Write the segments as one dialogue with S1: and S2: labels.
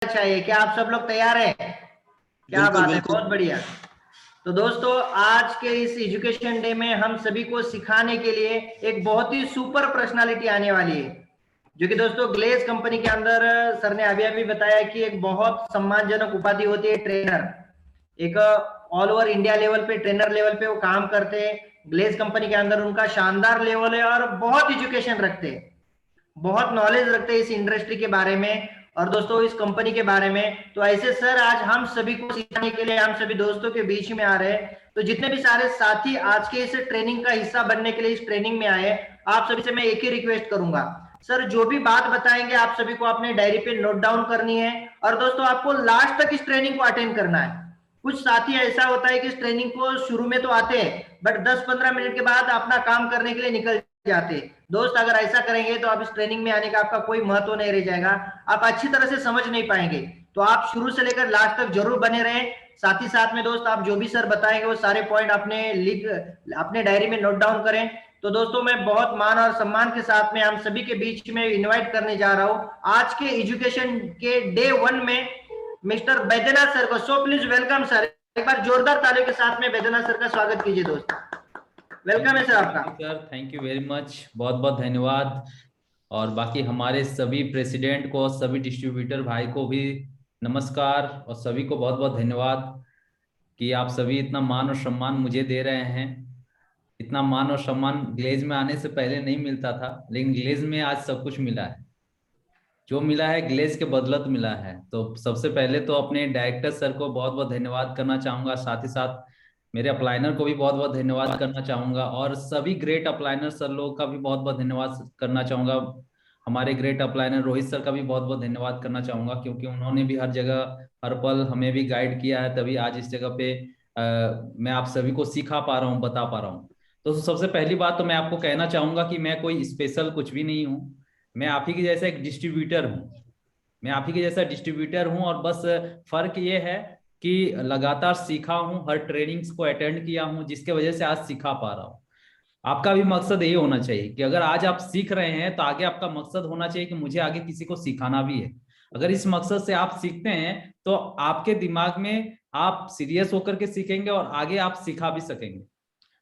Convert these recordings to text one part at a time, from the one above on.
S1: चाहिए। क्या आप सब लोग तैयार हैं? क्या
S2: बिल्कुल
S1: बात है,
S2: बिल्कुल।
S1: बहुत बढ़िया। तो दोस्तों, आज के इस एजुकेशन डे में हम सभी को सिखाने के लिए एक बहुत ही सुपर पर्सनालिटी आने वाली है, जो कि दोस्तों ग्लेज कंपनी के अंदर सर ने अभी अभी बताया कि एक बहुत सम्मानजनक उपाधि होती है ट्रेनर। एक ऑल ओवर इंडिया लेवल पे, ट्रेनर लेवल पे वो काम करते हैं। ग्लेज कंपनी के अंदर उनका शानदार लेवल है और बहुत एजुकेशन रखते हैं, बहुत नॉलेज रखते हैं इस इंडस्ट्री के बारे में और दोस्तों इस कंपनी के बारे में। तो ऐसे सर आज हम सभी को सिखाने के लिए हम सभी दोस्तों के बीच में आ रहे हैं। तो जितने भी सारे साथी आज के इस ट्रेनिंग का हिस्सा बनने के लिए इस ट्रेनिंग में आए, आप सभी से मैं एक ही रिक्वेस्ट करूंगा, सर जो भी बात बताएंगे आप सभी को अपने डायरी पे नोट डाउन करनी है और दोस्तों आपको लास्ट तक इस ट्रेनिंग को अटेंड करना है। कुछ साथी ऐसा होता है कि इस ट्रेनिंग को शुरू में तो आते हैं बट 10-15 मिनट के बाद अपना काम करने के लिए निकल जाते। दोस्त अगर ऐसा करेंगे तो आप इस ट्रेनिंग में आने का आपका कोई महत्व नहीं रह जाएगा, आप अच्छी तरह से समझ नहीं पाएंगे। तो आप शुरू से लेकर लास्ट तक जरूर बने रहें। साथ ही साथ में दोस्त आप जो भी सर बताएंगे वो सारे पॉइंट अपने डायरी में नोट डाउन करें। तो दोस्तों मैं बहुत मान और सम्मान के साथ में हम सभी के बीच में इनवाइट करने जा रहा हूं आज के एजुकेशन के डे 1 में मिस्टर बैद्यनाथ सर को। सो प्लीज वेलकम सर, एक बार जोरदार तालियों के साथ में बैद्यनाथ सर का स्वागत कीजिए दोस्त। वेलकम है सर आपका।
S3: Thank you sir, thank you very much, बहुत बहुत धन्यवाद। और बाकी हमारे सभी प्रेसिडेंट को, सभी डिस्ट्रीब्यूटर भाई को भी नमस्कार और सभी को बहुत बहुत धन्यवाद कि आप सभी इतना मान और सम्मान मुझे दे रहे हैं। इतना मान और सम्मान ग्लेज में आने से पहले नहीं मिलता था, लेकिन ग्लेज में आज सब कुछ मिला है। जो मिला है ग्लेज के बदौलत मिला है। तो सबसे पहले तो अपने डायरेक्टर सर को बहुत बहुत धन्यवाद करना चाहूंगा, साथ ही साथ मेरे अपलाइनर को भी बहुत बहुत धन्यवाद करना चाहूंगा और सभी ग्रेट अपलाइनर सर लोग का भी बहुत बहुत धन्यवाद करना चाहूंगा। हमारे ग्रेट अपलाइनर रोहित सर का भी बहुत बहुत धन्यवाद करना चाहूंगा, क्योंकि उन्होंने भी हर जगह हर पल हमें भी गाइड किया है, तभी आज इस जगह पे मैं आप सभी को सिखा पा रहा हूँ, बता पा रहा हूँ। तो सबसे पहली बात तो मैं आपको कहना चाहूंगा कि मैं कोई स्पेशल कुछ भी नहीं हूँ। मैं आप ही के जैसा एक डिस्ट्रीब्यूटर हूँ। मैं आप ही के जैसा डिस्ट्रीब्यूटर हूँ और बस फर्क ये है कि लगातार सीखा हूँ, हर ट्रेनिंग्स को अटेंड किया हूँ, जिसके वजह से आज सिखा पा रहा हूँ। आपका भी मकसद यही होना चाहिए कि अगर आज आप सीख रहे हैं तो आगे आपका मकसद होना चाहिए कि मुझे आगे किसी को सिखाना भी है। अगर इस मकसद से आप सीखते हैं तो आपके दिमाग में आप सीरियस होकर के सीखेंगे और आगे आप सिखा भी सकेंगे।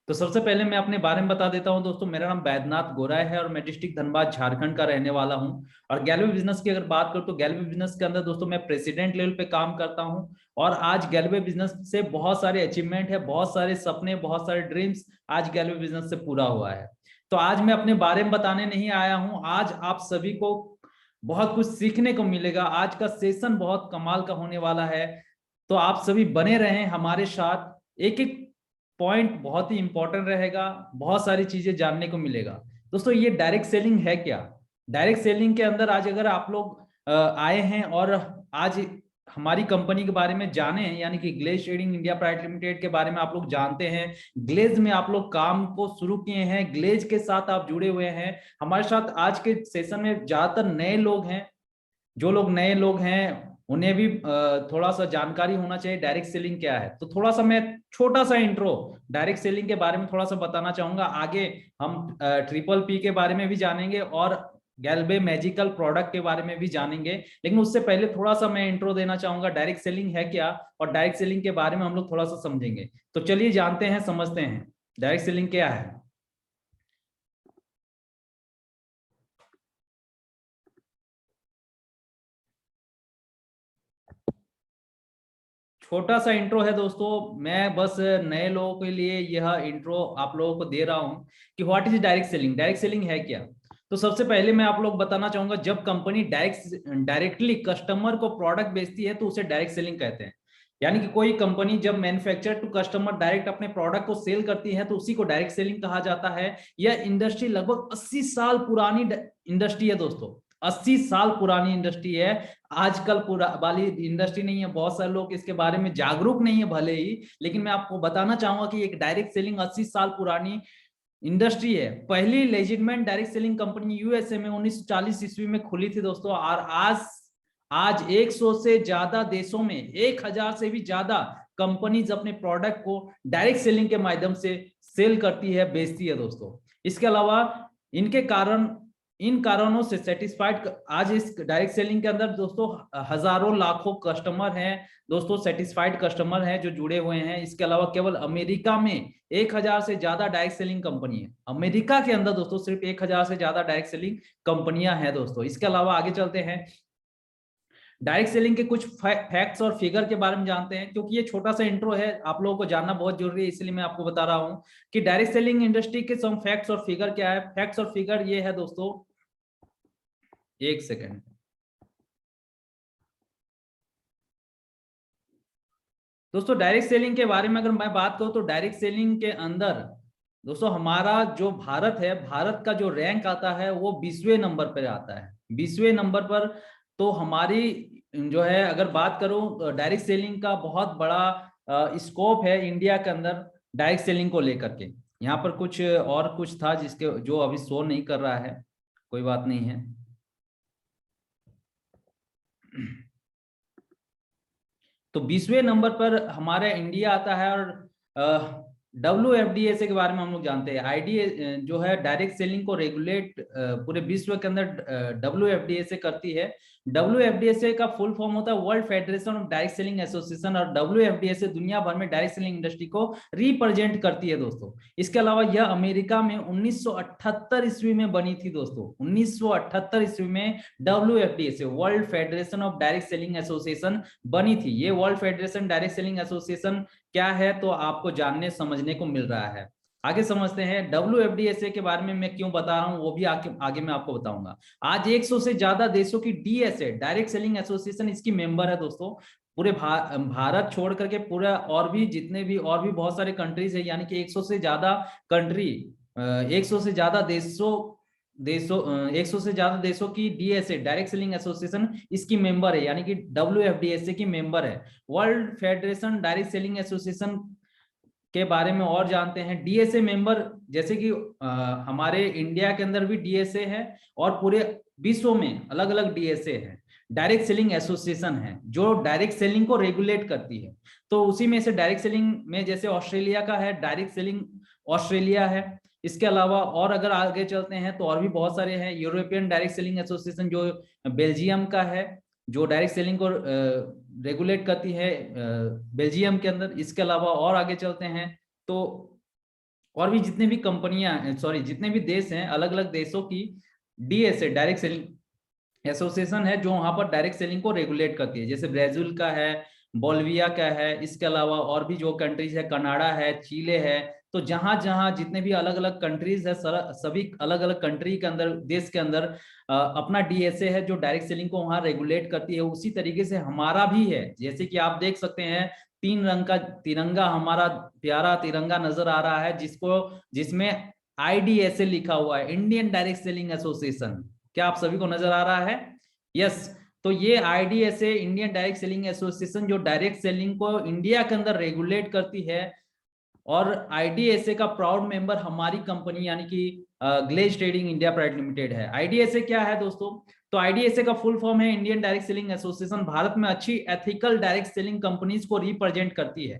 S3: तो सबसे पहले मैं अपने बारे में बता देता हूं दोस्तों। मेरा नाम बैद्यनाथ गोराय है और मैं डिस्ट्रिक्ट धनबाद झारखंड का रहने वाला हूं। और गैलवे बिजनेस की अगर बात करूं तो गैलवे बिजनेस के अंदर दोस्तों मैं प्रेसिडेंट लेवल पे काम करता हूं। और आज गैलवे बिजनेस से बहुत सारे अचीवमेंट है, बहुत सारे सपने, बहुत सारे ड्रीम्स आज गैलवे बिजनेस से पूरा हुआ है। तो आज मैं अपने बारे में बताने नहीं आया हूं, आज आप सभी को बहुत कुछ सीखने को मिलेगा। आज का सेशन बहुत कमाल का होने वाला है, तो आप सभी बने रहें हमारे साथ। एक एक पॉइंट बहुत ही इंपॉर्टेंट रहेगा, बहुत सारी चीजें जानने को मिलेगा। दोस्तों ये डायरेक्ट सेलिंग है क्या? डायरेक्ट सेलिंग के अंदर आज अगर आप लोग आए हैं और आज हमारी कंपनी के बारे में जाने हैं, यानी कि Glaze Trading India Private Limited के बारे में आप लोग जानते हैं, ग्लेज में आप लोग काम को शुरू किए हैं, ग्लेज के साथ आप जुड़े हुए हैं। हमारे साथ आज के सेशन में ज्यादातर नए लोग हैं। जो लोग नए लोग हैं उन्हें भी थोड़ा सा जानकारी होना चाहिए डायरेक्ट सेलिंग क्या है। तो थोड़ा सा मैं छोटा सा इंट्रो डायरेक्ट सेलिंग के बारे में थोड़ा सा बताना चाहूंगा। आगे हम ट्रिपल पी के बारे में भी जानेंगे और गैल्वे मैजिकल प्रोडक्ट के बारे में भी जानेंगे, लेकिन उससे पहले थोड़ा सा मैं इंट्रो देना चाहूंगा डायरेक्ट सेलिंग है क्या, और डायरेक्ट सेलिंग के बारे में हम लोग थोड़ा सा समझेंगे। तो चलिए जानते हैं, समझते हैं डायरेक्ट सेलिंग क्या है। छोटा सा इंट्रो है दोस्तों, मैं बस नए लोगों के लिए यह इंट्रो आप लोगों को दे रहा हूं कि what is direct selling, direct selling है क्या। तो सबसे पहले मैं आप लोग बताना चाहूंगा, जब कंपनी डायरेक्टली कस्टमर को प्रोडक्ट बेचती है तो उसे डायरेक्ट सेलिंग कहते हैं। यानी कि कोई कंपनी जब मैन्युफैक्चर टू कस्टमर डायरेक्ट अपने प्रोडक्ट को सेल करती है तो उसी को डायरेक्ट सेलिंग कहा जाता है। यह इंडस्ट्री लगभग 80 साल पुरानी इंडस्ट्री है दोस्तों, 80 साल पुरानी इंडस्ट्री है। आजकल पूरा वाली इंडस्ट्री नहीं है, बहुत सारे लोग इसके बारे में जागरूक नहीं है भले ही, लेकिन मैं आपको बताना चाहूंगा कि एक डायरेक्ट सेलिंग 80 साल पुरानी इंडस्ट्री है। पहली लेजिटमेंट डायरेक्ट सेलिंग कंपनी यूएसए में 1940 ईस्वी में खुली थी दोस्तों। और आज 100 से ज्यादा देशों में 1000 से भी ज्यादा कंपनीज अपने प्रोडक्ट को डायरेक्ट सेलिंग के माध्यम से सेल करती है, बेचती है दोस्तों। इसके अलावा इनके कारण इन कारणों से सेटिस्फाइड, आज इस डायरेक्ट सेलिंग के अंदर दोस्तों हजारों लाखों कस्टमर हैं दोस्तों, सेटिस्फाइड कस्टमर हैं जो जुड़े हुए हैं। इसके अलावा केवल अमेरिका में 1000 से ज्यादा डायरेक्ट सेलिंग कंपनी है। अमेरिका के अंदर दोस्तों सिर्फ 1000 से ज्यादा डायरेक्ट सेलिंग कंपनियां हैं दोस्तों। इसके अलावा आगे चलते हैं, डायरेक्ट सेलिंग के कुछ फैक्ट्स और फिगर के बारे में जानते हैं, क्योंकि ये छोटा सा इंट्रो है, आप लोगों को जानना बहुत जरूरी है, इसलिए मैं आपको बता रहा हूं कि डायरेक्ट सेलिंग इंडस्ट्री के सम फैक्ट्स और फिगर क्या है। फैक्ट्स और फिगर ये है दोस्तों, एक सेकेंड दोस्तों। डायरेक्ट सेलिंग के बारे में अगर मैं बात करूं तो डायरेक्ट सेलिंग के अंदर दोस्तों हमारा जो भारत है, भारत का जो रैंक आता है वो 20वें नंबर पर आता है, 20वें नंबर पर। तो हमारी जो है अगर बात करूं डायरेक्ट सेलिंग का बहुत बड़ा स्कोप है इंडिया के अंदर डायरेक्ट सेलिंग को लेकर के। यहाँ पर कुछ और कुछ था जिसके जो अभी शो नहीं कर रहा है, कोई बात नहीं है। तो 20वें नंबर पर हमारा इंडिया आता है। और WFDSA के बारे में हम लोग जानते हैं। आईडी जो है डायरेक्ट सेलिंग को रेगुलेट पूरे विश्व के अंदर WFDSA करती है। WFDSA का फुल फॉर्म होता है world Federation of Direct Selling association, और WFDSA दुनिया भर में डायरेक्ट सेलिंग इंडस्ट्री को रिप्रेजेंट करती है दोस्तों। इसके अलावा यह अमेरिका में 1978 ईस्वी में बनी थी दोस्तों, 1978 ईस्वी में WFDSA world Federation of Direct Selling association बनी थी। ये world federation direct Selling association क्या है तो आपको जानने समझने को मिल रहा है। आगे समझते हैं WFDSA के बारे में मैं क्यों बता रहा हूं, वो भी आगे मैं आपको बताऊंगा। आज 100 से ज्यादा देशों की DSA डायरेक्ट सेलिंग एसोसिएशन इसकी मेंबर है दोस्तों। पूरे भारत छोड़ करके पूरा और भी जितने भी और भी बहुत सारे कंट्रीज है, यानी कि 100 से ज्यादा कंट्री, 100 से ज्यादा देशों 100 से ज्यादा देशों की DSA डायरेक्ट सेलिंग एसोसिएशन इसकी मेंबर है, यानी कि WFDSA की मेंबर है। World federation direct Selling association के बारे में और जानते हैं। DSA मेंबर जैसे कि हमारे इंडिया के अंदर भी DSA है और पूरे विश्व में अलग अलग DSA है, डायरेक्ट सेलिंग एसोसिएशन है जो डायरेक्ट सेलिंग को रेगुलेट करती है। तो उसी में से डायरेक्ट सेलिंग में जैसे ऑस्ट्रेलिया का है डायरेक्ट सेलिंग ऑस्ट्रेलिया है। इसके अलावा और अगर आगे चलते हैं तो और भी बहुत सारे हैं। यूरोपियन डायरेक्ट सेलिंग एसोसिएशन जो बेल्जियम का है, जो डायरेक्ट सेलिंग को रेगुलेट करती है बेल्जियम के अंदर। इसके अलावा और आगे चलते हैं तो और भी जितने भी कंपनियां जितने भी देश हैं, अलग अलग देशों की DSA डायरेक्ट सेलिंग एसोसिएशन है जो वहां पर डायरेक्ट सेलिंग को रेगुलेट करती है। जैसे ब्राजील का है, बोल्विया का है, इसके अलावा और भी जो कंट्रीज है, कनाडा है, चिले है। तो जहां जहां जितने भी अलग अलग कंट्रीज है, सभी अलग अलग कंट्री के अंदर, देश के अंदर अपना DSA है जो डायरेक्ट सेलिंग को वहां रेगुलेट करती है। उसी तरीके से हमारा भी है। जैसे कि आप देख सकते हैं 3 रंग का तिरंगा, हमारा प्यारा तिरंगा नजर आ रहा है जिसमें IDSA लिखा हुआ है, इंडियन डायरेक्ट सेलिंग एसोसिएशन। क्या आप सभी को नजर आ रहा है? यस। तो ये IDSA Indian Direct Selling association जो डायरेक्ट सेलिंग को इंडिया के अंदर रेगुलेट करती है। और IDSA का प्राउड मेंबर हमारी कंपनी यानी कि Glaze Trading India Private Limited है। IDSA क्या है दोस्तों? तो IDSA का फुल फॉर्म है Indian Direct Selling Association. Bharat में अच्छी एथिकल डायरेक्ट सेलिंग कंपनीज को रिप्रेजेंट करती है।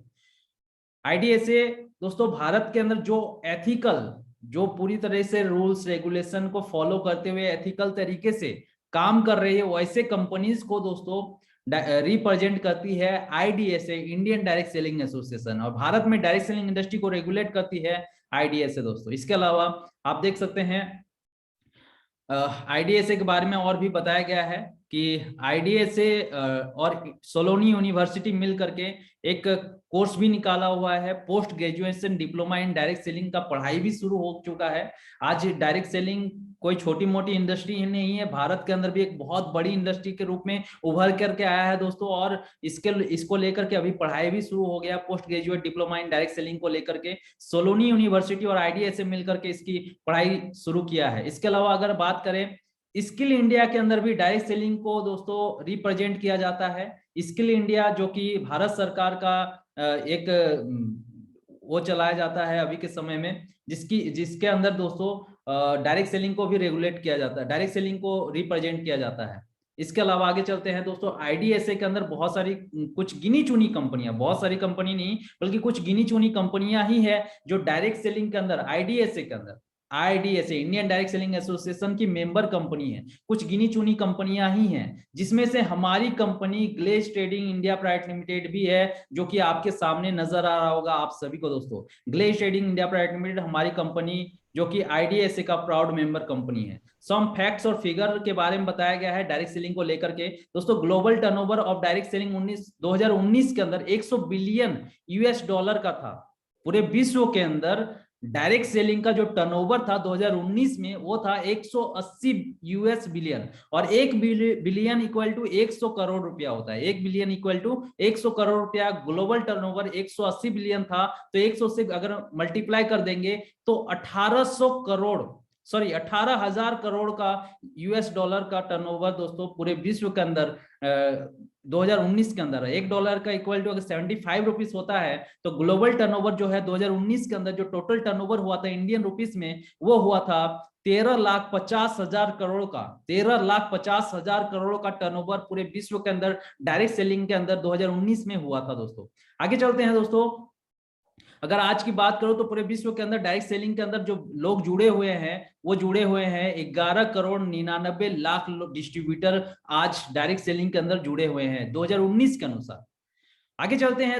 S3: IDSA दोस्तों भारत के अंदर जो एथिकल, जो पूरी तरह से रूल्स रेगुलेशन को फॉलो करते हुए एथिकल तरीके से काम कर रही है, वैसे कंपनीज को दोस्तों रिप्रेजेंट करती है IDSA Indian Direct Selling association. और भारत में डायरेक्ट सेलिंग इंडस्ट्री को रेगुलेट करती है IDSA दोस्तों। इसके अलावा आप देख सकते हैं IDSA के बारे में और भी बताया गया है कि IDSA और सोलोनी यूनिवर्सिटी मिल करके एक कोर्स भी निकाला हुआ है, post graduation diploma in direct selling का पढ़ाई भी शुरू हो चुका है। आज डायरेक्ट सेलिंग कोई छोटी मोटी इंडस्ट्री नहीं है, भारत के अंदर भी एक बहुत बड़ी इंडस्ट्री के रूप में उभर करके आया है दोस्तों। और इसको लेकर के अभी पढ़ाई भी शुरू हो गया, post graduate diploma in direct selling को लेकर के सोलोनी यूनिवर्सिटी और IDSA मिलकर के इसकी पढ़ाई शुरू किया है। इसके अलावा अगर बात करें स्किल इंडिया के अंदर भी डायरेक्ट सेलिंग को दोस्तों रिप्रेजेंट किया जाता है। स्किल इंडिया जो कि भारत सरकार का एक वो चलाया जाता है अभी के समय में, जिसके अंदर दोस्तों डायरेक्ट सेलिंग को भी रेगुलेट किया जाता है, डायरेक्ट सेलिंग को रिप्रेजेंट किया जाता है। इसके अलावा आगे चलते हैं दोस्तों, IDSA के अंदर बहुत सारी कुछ गिनी चुनी कंपनियां, बहुत सारी कंपनी नहीं बल्कि कुछ गिनी चुनी कंपनियां ही है जो डायरेक्ट सेलिंग के अंदर IDSA के अंदर IDSA Indian Direct Selling association की मेंबर कंपनी है, कुछ गिनी चुनी कंपनियां ही हैं, जिसमें से हमारी company Glaze Trading India Private Limited भी है, जो कि आपके सामने नजर आ रहा होगा आप सभी को दोस्तों। Glaze Trading India Private Limited हमारी कंपनी जो कि IDSA का प्राउड मेंबर कंपनी है। सम फैक्ट्स और फिगर के बारे में बताया गया है डायरेक्ट सेलिंग को लेकर के दोस्तों। Global turnover of Direct selling 2019 के अंदर 100 बिलियन US डॉलर का था। पूरे विश्व के अंदर डायरेक्ट सेलिंग का जो टर्नओवर था 2019 में वो था 180 US बिलियन, और 1 बिलियन इक्वल टू 100 करोड़ रुपया होता है। 1 बिलियन इक्वल टू 100 करोड़ रुपया। ग्लोबल टर्नओवर 180 बिलियन था, तो 100 से अगर मल्टीप्लाई कर देंगे तो 18,000 करोड़ का US डॉलर का टर्नओवर दोस्तों पूरे विश्व के अंदर 2019 के अंदर। $1 का इक्वल टू अगर 75 रुपीस होता है, तो ग्लोबल टर्नओवर जो है 2019 के अंदर जो टोटल टर्नओवर हुआ था इंडियन रुपीस में, वो हुआ था 13,50,000 करोड़ का। 13,50,000 करोड़ का टर्नओवर पूरे विश्व के अंदर डायरेक्ट सेलिंग के अंदर 2019 में हुआ था दोस्तों। आगे चलते हैं दोस्तों। अगर आज की बात करो तो पूरे विश्व के अंदर डायरेक्ट सेलिंग के अंदर जो लोग जुड़े हुए हैं, वो जुड़े हुए हैं 11,99,00,000 डिस्ट्रीब्यूटर आज डायरेक्ट सेलिंग के अंदर जुड़े हुए हैं 2019 के अनुसार। आगे चलते हैं।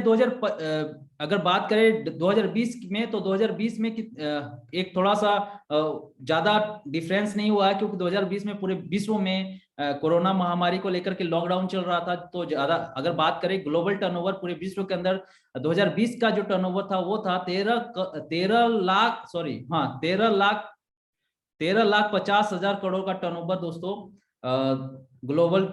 S3: अगर बात करें 2020 में, तो 2020 में एक थोड़ा सा ज्यादा डिफरेंस नहीं हुआ है, क्योंकि 2020 में पूरे विश्व में कोरोना महामारी को लेकर के लॉकडाउन चल रहा था। तो ज्यादा अगर बात करें ग्लोबल टर्नओवर पूरे विश्व के अंदर 2020 का जो टर्नओवर था वो था 13,50,000 करोड़ का टर्नओवर दोस्तों ग्लोबल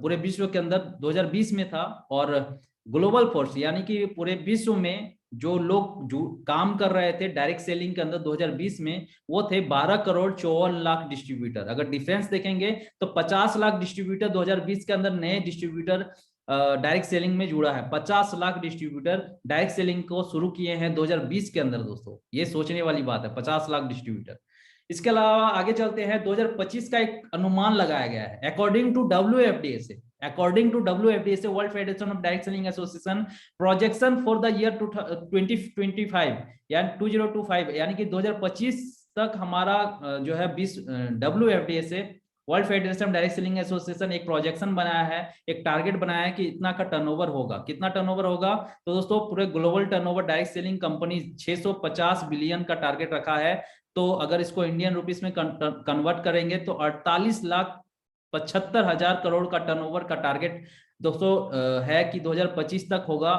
S3: पूरे विश्व के अंदर 2020 में था। और ग्लोबल फोर्स यानी कि पूरे विश्व में जो लोग जो काम कर रहे थे डायरेक्ट सेलिंग के अंदर 2020 में, वो थे 12,54,00,000 डिस्ट्रीब्यूटर। अगर डिफरेंस देखेंगे तो 50 लाख डिस्ट्रीब्यूटर 2020 के अंदर नए डिस्ट्रीब्यूटर डायरेक्ट सेलिंग में जुड़ा है। 50 लाख डिस्ट्रीब्यूटर डायरेक्ट सेलिंग को शुरू किए हैं 2020 के अंदर दोस्तों। ये सोचने वाली बात है, 50 लाख डिस्ट्रीब्यूटर। इसके अलावा आगे चलते हैं। 2025 का एक अनुमान लगाया गया है according to WFDA World Federation of Direct Selling Association projection for the year 2025 यानी 2025 यानी कि 2025 तक हमारा जो है WFDA से world federation direct Selling association एक प्रोजेक्शन बनाया है, एक टारगेट बनाया है कि इतना का टर्नओवर होगा। कितना टर्नओवर होगा? तो दोस्तों पूरे global turnover direct selling company 650 billion का टारगेट रखा है। तो अगर इसको इंडियन रुपीस में कन्वर्ट करेंगे तो 48,75,000 करोड़ का टर्नओवर का टारगेट दोस्तों है कि 2025 तक होगा।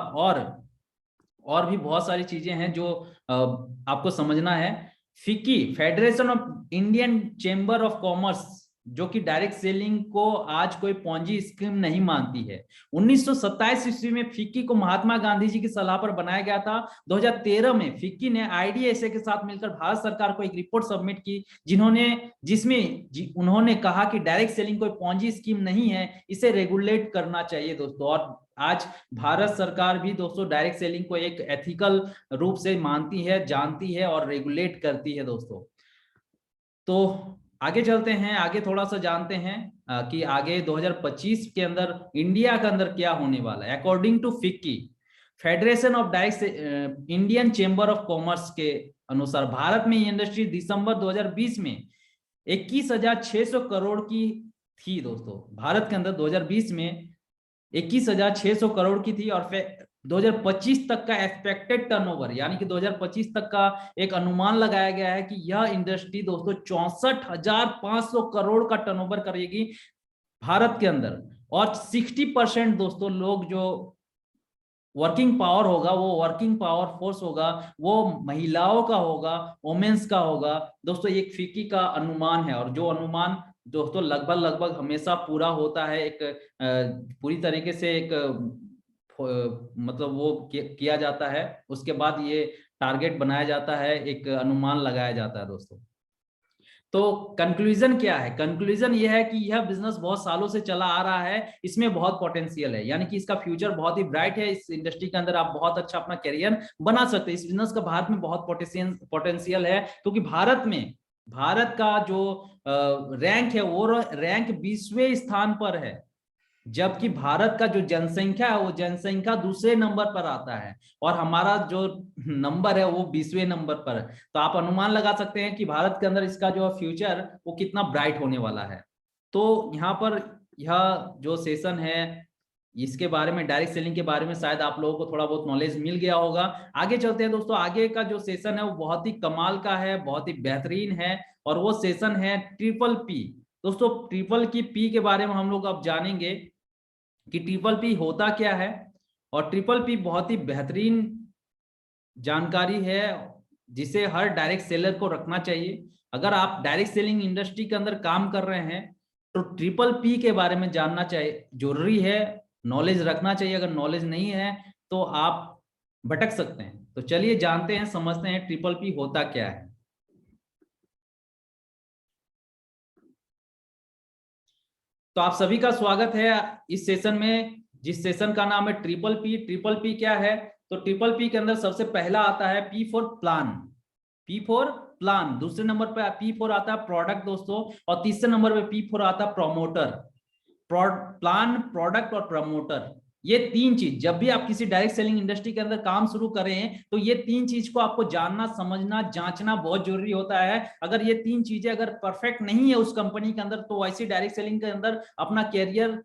S3: और भी बहुत सारी चीजें हैं जो आपको समझना है। FICCI Federation of Indian Chamber of commerce जो कि डायरेक्ट सेलिंग को आज कोई पॉन्जी स्कीम नहीं मानती है। 1927 ईस्वी में फिक्की को महात्मा गांधी जी की सलाह पर बनाया गया था। 2013 में फिक्की ने IDSA के साथ मिलकर भारत सरकार को एक रिपोर्ट सबमिट की, जिसमें उन्होंने कहा कि डायरेक्ट सेलिंग कोई पॉन्जी स्कीम नहीं है, इसे रेगुलेट करना चाहिए दोस्तों। और आज भारत सरकार भी दोस्तों डायरेक्ट सेलिंग को एक एथिकल रूप से मानती है, जानती है और रेगुलेट करती है दोस्तों। तो आगे चलते हैं, आगे थोड़ा सा जानते हैं कि आगे 2025 के अंदर इंडिया के अंदर क्या होने वाला है। According to FICCI Federation of Direct Indian Chamber of Commerce के अनुसार भारत में इंडस्ट्री दिसंबर 2020 में 21,600 करोड़ की थी दोस्तों। भारत के अंदर 2020 में 21,600 करोड़ की थी। और 2025 तक का एक्सपेक्टेड टर्नओवर यानी कि 2025 तक का एक अनुमान लगाया गया है कि यह इंडस्ट्री दोस्तों 64,500 करोड़ का टर्नओवर करेगी भारत के अंदर। और 60% दोस्तों लोग जो वर्किंग पावर होगा, वो वर्किंग पावर फोर्स होगा, वो महिलाओं का होगा, वोमेन्स का होगा दोस्तों। एक फिक्की का अनुमान है, और जो अनुमान दोस्तों लगभग हमेशा पूरा होता है। एक पूरी तरीके से एक मतलब वो किया जाता है, उसके बाद ये टारगेट बनाया जाता है, एक अनुमान लगाया जाता है दोस्तों। तो कंक्लूजन क्या है? कंक्लूजन ये है कि यह बिजनेस बहुत सालों से चला आ रहा है, इसमें बहुत पोटेंशियल है, यानी कि इसका फ्यूचर बहुत ही ब्राइट है। इस इंडस्ट्री के अंदर आप बहुत अच्छा अपना करियर बना सकते हैं। इस बिजनेस का भारत में बहुत पोटेंशियल है, क्योंकि भारत का जो रैंक है वो रैंक 20वें स्थान पर है। जबकि भारत का जो जनसंख्या है वो जनसंख्या दूसरे नंबर पर आता है और हमारा जो नंबर है वो 20वें नंबर पर है। तो आप अनुमान लगा सकते हैं कि भारत के अंदर इसका जो फ्यूचर वो कितना ब्राइट होने वाला है। तो यहाँ पर यह जो सेशन है इसके बारे में, डायरेक्ट सेलिंग के बारे में शायद आप लोगों को थोड़ा बहुत नॉलेज मिल गया होगा। आगे चलते हैं दोस्तों, आगे का जो सेशन है वो बहुत ही कमाल का है, बहुत ही बेहतरीन है और वो सेशन है ट्रिपल पी। दोस्तों ट्रिपल की पी के बारे में हम लोग अब जानेंगे कि ट्रिपल पी होता क्या है। और ट्रिपल पी बहुत ही बेहतरीन जानकारी है जिसे हर डायरेक्ट सेलर को रखना चाहिए। अगर आप डायरेक्ट सेलिंग इंडस्ट्री के अंदर काम कर रहे हैं तो ट्रिपल पी के बारे में जानना चाहिए, जरूरी है, नॉलेज रखना चाहिए। अगर नॉलेज नहीं है तो आप भटक सकते हैं। तो चलिए जानते हैं, समझते हैं ट्रिपल पी होता क्या है। तो आप सभी का स्वागत है इस सेशन में, जिस सेशन का नाम है ट्रिपल पी। ट्रिपल पी क्या है? तो ट्रिपल पी के अंदर सबसे पहला आता है P for plan. P for plan, दूसरे नंबर पे पी फॉर आता है प्रोडक्ट दोस्तों, और तीसरे नंबर पे पी फॉर आता है प्रमोटर। प्लान, प्रोडक्ट और प्रमोटर, ये तीन चीज, जब भी आप किसी डायरेक्ट सेलिंग इंडस्ट्री के अंदर काम शुरू करें तो ये तीन चीज को आपको जानना, समझना, जांचना बहुत जरूरी होता है। अगर ये तीन चीजें अगर परफेक्ट नहीं है उस कंपनी के अंदर तो ऐसी डायरेक्ट सेलिंग के अंदर अपना कैरियर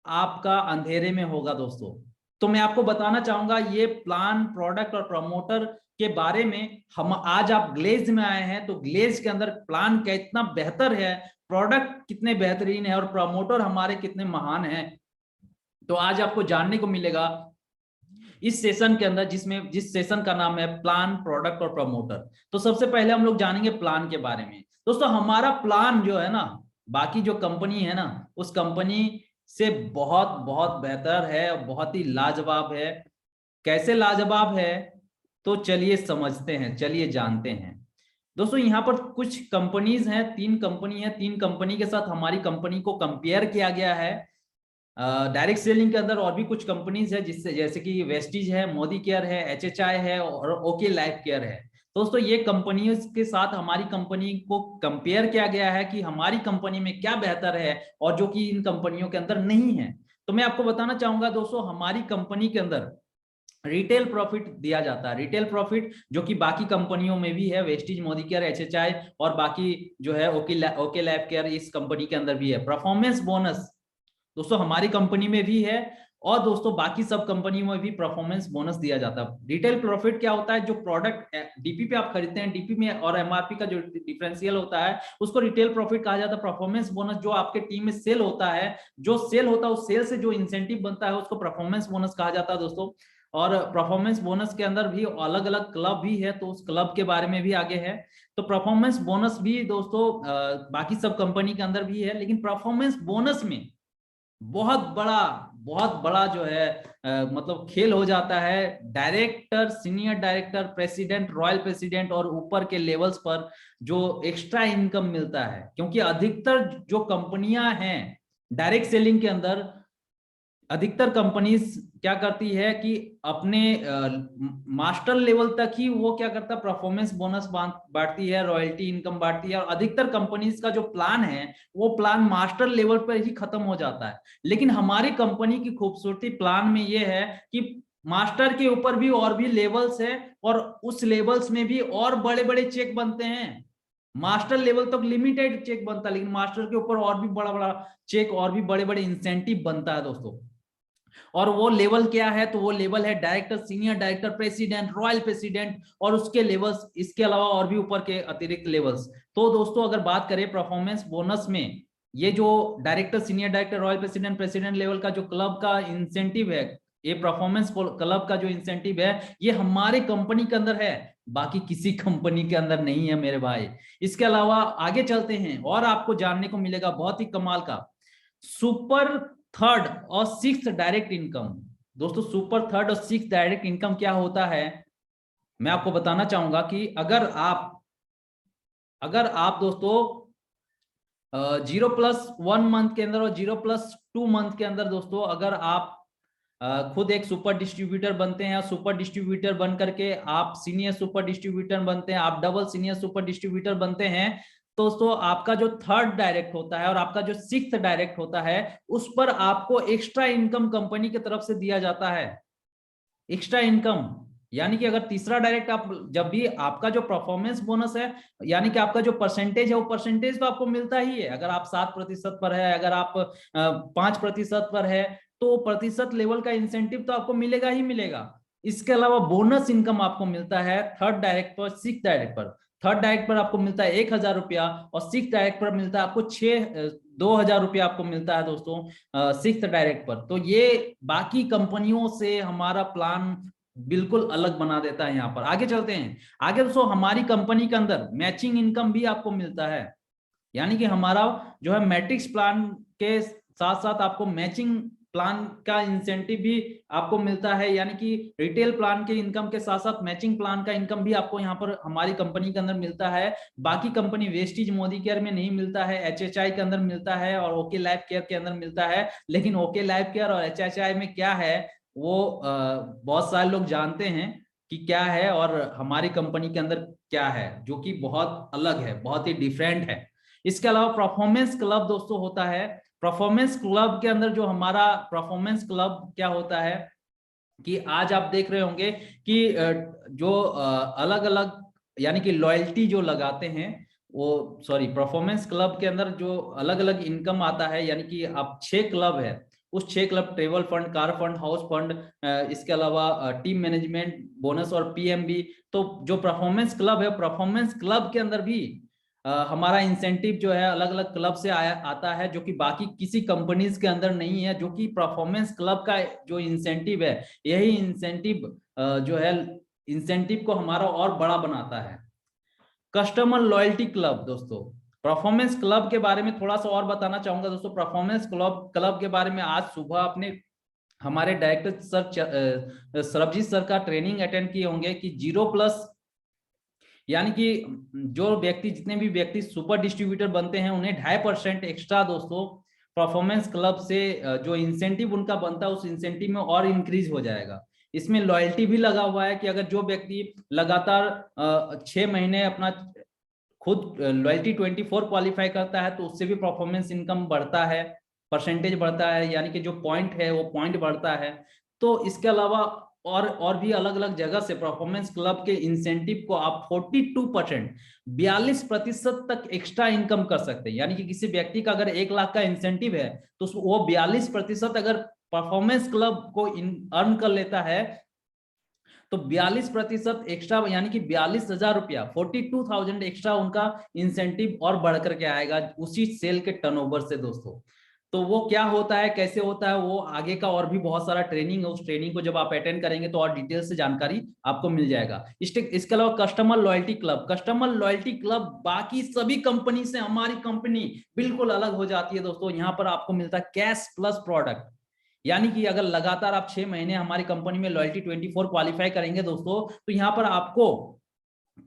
S3: आपका अंधेरे में होगा दोस्तों। तो मैं आपको बताना चाहूंगा ये प्लान, प्रोडक्ट और प्रमोटर के बारे में। हम आज आप ग्लेज में आए हैं तो ग्लेज के अंदर प्लान कितना बेहतर है, प्रोडक्ट कितने बेहतरीन है और प्रमोटर हमारे कितने महान हैं, तो आज आपको जानने को मिलेगा इस सेशन के अंदर, जिस सेशन का नाम है प्लान, प्रोडक्ट और प्रमोटर। तो सबसे पहले हम लोग जानेंगे प्लान के बारे में। दोस्तों हमारा प्लान जो है ना, बाकी जो कंपनी है ना उस कंपनी से बहुत बहुत बेहतर है, बहुत ही लाजवाब है। कैसे लाजवाब है? तो चलिए समझते हैं, चलिए जानते हैं। दोस्तों यहाँ पर कुछ कंपनीज हैं, 3 कंपनी है, 3 कंपनी के साथ हमारी कंपनी को कंपेयर किया गया है। डायरेक्ट सेलिंग के अंदर और भी कुछ कंपनीज है जिससे, जैसे कि वेस्टीज है, मोदी केयर है, एचएचआई है और ओके लाइफ केयर है। दोस्तों ये कंपनियों के साथ हमारी कंपनी को कंपेयर किया गया है कि हमारी कंपनी में क्या बेहतर है और जो कि इन कंपनियों के अंदर नहीं है। तो मैं आपको बताना चाहूंगा दोस्तों, हमारी कंपनी के अंदर रिटेल प्रॉफिट दिया जाता है। रिटेल प्रॉफिट जो कि बाकी कंपनियों में भी है, वेस्टीज, मोदी केयर, एचएचआई और बाकी जो है ओके लैब केयर, इस कंपनी के अंदर भी है। परफॉर्मेंस बोनस दोस्तों हमारी कंपनी में भी है और दोस्तों बाकी सब कंपनी में भी परफॉर्मेंस बोनस दिया जाता है। रिटेल प्रॉफिट क्या होता है? जो प्रोडक्ट डीपी पे आप खरीदते हैं, डीपी में और एमआरपी का जो डिफरेंशियल होता है उसको रिटेल प्रॉफिट कहा जाता है। परफॉर्मेंस बोनस जो आपके टीम में सेल होता है, जो सेल होता है उस सेल से जो इंसेंटिव बनता है उसको परफॉर्मेंस बोनस कहा जाता है दोस्तों। और परफॉर्मेंस बोनस के अंदर भी अलग अलग क्लब भी है, तो उस क्लब के बारे में भी आगे है। तो परफॉर्मेंस बोनस भी दोस्तों बाकी सब कंपनी के अंदर भी है, लेकिन परफॉर्मेंस बोनस में बहुत बड़ा जो है मतलब खेल हो जाता है। Director, senior director, president, royal president और ऊपर के लेवल्स पर जो एक्स्ट्रा इनकम मिलता है, क्योंकि अधिकतर जो कंपनियां हैं डायरेक्ट सेलिंग के अंदर, अधिकतर कंपनीज क्या करती है कि अपने मास्टर लेवल तक ही वो क्या करता है, परफॉर्मेंस बोनस बांटती है, रॉयल्टी इनकम बांटती है। और अधिकतर कंपनीज का जो प्लान है वो प्लान मास्टर लेवल पर ही खत्म हो जाता है। लेकिन हमारी कंपनी की खूबसूरती प्लान में ये है कि मास्टर के ऊपर भी और भी लेवल्स है और उस लेवल्स में भी और बड़े बड़े चेक बनते हैं। मास्टर लेवल तक लिमिटेड चेक बनता है, लेकिन मास्टर के ऊपर और भी बड़ा बड़ा चेक और भी बड़े बड़े इंसेंटिव बनता है दोस्तों। और वो लेवल क्या है? तो वो लेवल है director, senior director, president, royal president और उसके लेवल्स, इसके अलावा और भी ऊपर के अतिरिक्त लेवल्स। तो दोस्तों अगर बात करें परफॉर्मेंस बोनस में, ये जो director, senior director, royal president, president level का जो क्लब का इंसेंटिव है, ये परफॉर्मेंस क्लब का जो इंसेंटिव है ये हमारे कंपनी के अंदर है, बाकी किसी कंपनी के अंदर नहीं है मेरे भाई। इसके अलावा आगे चलते हैं और आपको जानने को मिलेगा बहुत ही कमाल का सुपर थर्ड और सिक्स्थ डायरेक्ट इनकम। दोस्तों सुपर थर्ड और सिक्स्थ डायरेक्ट इनकम क्या होता है मैं आपको बताना चाहूंगा कि अगर आप दोस्तों 0+1 मंथ के अंदर और 0+2 मंथ के अंदर दोस्तों अगर आप खुद एक सुपर डिस्ट्रीब्यूटर बनते हैं, सुपर डिस्ट्रीब्यूटर बन करके आप सीनियर सुपर डिस्ट्रीब्यूटर बनते हैं, आप डबल सीनियर सुपर डिस्ट्रीब्यूटर बनते हैं, दोस्तों आपका जो थर्ड डायरेक्ट होता है और आपका जो सिक्स्थ डायरेक्ट होता है उस पर आपको एक्स्ट्रा इनकम कंपनी की तरफ से दिया जाता है, एक्स्ट्रा इनकम। यानी कि अगर तीसरा डायरेक्ट आप जब भी आपका जो परफॉर्मेंस बोनस है, यानी कि आपका जो परसेंटेज है वो परसेंटेज तो आपको मिलता ही है। अगर आप 7% पर है, अगर आप 5% पर है, तो प्रतिशत लेवल का इंसेंटिव तो आपको मिलेगा ही मिलेगा। इसके अलावा बोनस इनकम आपको मिलता है थर्ड डायरेक्ट पर, सिक्स डायरेक्ट पर। थर्ड डायरेक्ट पर आपको मिलता है 1,000 रुपया और सिक्स डायरेक्ट पर मिलता है आपको 2,000 रुपया आपको मिलता है दोस्तों सिक्स डायरेक्ट पर। तो ये बाकी कंपनियों से हमारा प्लान बिल्कुल अलग बना देता है। यहाँ पर आगे चलते हैं। आगे दोस्तों हमारी कंपनी के अंदर मैचिंग इनकम भी आपको मिलता है, यानी कि हमारा जो है मैट्रिक्स प्लान के साथ साथ आपको मैचिंग प्लान का इंसेंटिव भी आपको मिलता है। यानी कि रिटेल प्लान के इनकम के साथ साथ मैचिंग प्लान का इनकम भी आपको यहाँ पर हमारी कंपनी के अंदर मिलता है। बाकी कंपनी वेस्टीज मोदी केयर में नहीं मिलता है, एचएचआई के अंदर मिलता है और ओके लाइफ केयर के अंदर मिलता है। लेकिन ओके लाइफ केयर और एचएचआई में क्या है वो बहुत सारे लोग जानते हैं कि क्या है और हमारी कंपनी के अंदर क्या है, जो कि बहुत अलग है, बहुत ही डिफरेंट है। इसके अलावा परफॉर्मेंस क्लब दोस्तों होता है। परफॉर्मेंस क्लब के अंदर जो हमारा परफॉर्मेंस क्लब क्या होता है कि आज आप देख रहे होंगे कि जो अलग अलग यानी कि लॉयल्टी जो लगाते हैं वो, सॉरी, परफॉर्मेंस क्लब के अंदर जो अलग अलग इनकम आता है, यानी कि आप 6 क्लब है, उस 6 club travel fund, car fund, house fund, इसके अलावा टीम मैनेजमेंट बोनस और पीएमबी। तो जो परफॉर्मेंस क्लब है, परफॉर्मेंस क्लब के अंदर भी हमारा इंसेंटिव जो है अलग अलग क्लब से आता है, जो कि बाकी किसी कंपनीज के अंदर नहीं है। जो कि परफॉर्मेंस क्लब का जो इंसेंटिव है, यही इंसेंटिव जो है इंसेंटिव को हमारा और बड़ा बनाता है। कस्टमर लॉयल्टी क्लब दोस्तों, परफॉर्मेंस क्लब के बारे में थोड़ा सा और बताना चाहूंगा दोस्तों। परफॉर्मेंस क्लब के बारे में आज सुबह अपने हमारे डायरेक्टर सर सरबजीत सर का ट्रेनिंग अटेंड किए होंगे कि 0+ यानी कि जो व्यक्ति, जितने भी व्यक्ति सुपर डिस्ट्रीब्यूटर बनते हैं उन्हें 2.5% एक्स्ट्रा दोस्तों परफॉर्मेंस क्लब से जो इंसेंटिव उनका बनता है उस इंसेंटिव में और इंक्रीज हो जाएगा। इसमें लॉयल्टी भी लगा हुआ है कि अगर जो व्यक्ति लगातार 6 महीने अपना खुद लॉयल्टी 24 क्वालिफाई करता है तो उससे भी परफॉर्मेंस इनकम बढ़ता है, परसेंटेज बढ़ता है, यानी कि जो पॉइंट है वो पॉइंट बढ़ता है। तो इसके अलावा और भी अलग अलग जगह से परफॉर्मेंस क्लब के इंसेंटिव को आप 42%, 42% तक एक्स्ट्रा इनकम कर सकते हैं। यानी कि किसी व्यक्ति का अगर 1 लाख का इंसेंटिव है तो वो 42% अगर परफॉर्मेंस क्लब को अर्न कर लेता है तो 42% एक्स्ट्रा, यानी कि 42,000 रुपया, 42,000 एक्स्ट्रा उनका इंसेंटिव और बढ़ करके आएगा उसी सेल के टर्नओवर से दोस्तों। तो वो क्या होता है, कैसे होता है, वो आगे का और भी बहुत सारा ट्रेनिंग है। उस ट्रेनिंग को जब आप अटेंड करेंगे तो और डिटेल से जानकारी आपको मिल जाएगा। इसके अलावा customer loyalty club, customer loyalty club बाकी सभी कंपनी से हमारी कंपनी बिल्कुल अलग हो जाती है दोस्तों। यहाँ पर आपको मिलता है कैश प्लस प्रोडक्ट, यानी कि अगर लगातार आप 6 महीने हमारी कंपनी में लॉयल्टी 24 क्वालिफाई करेंगे दोस्तों तो यहाँ पर आपको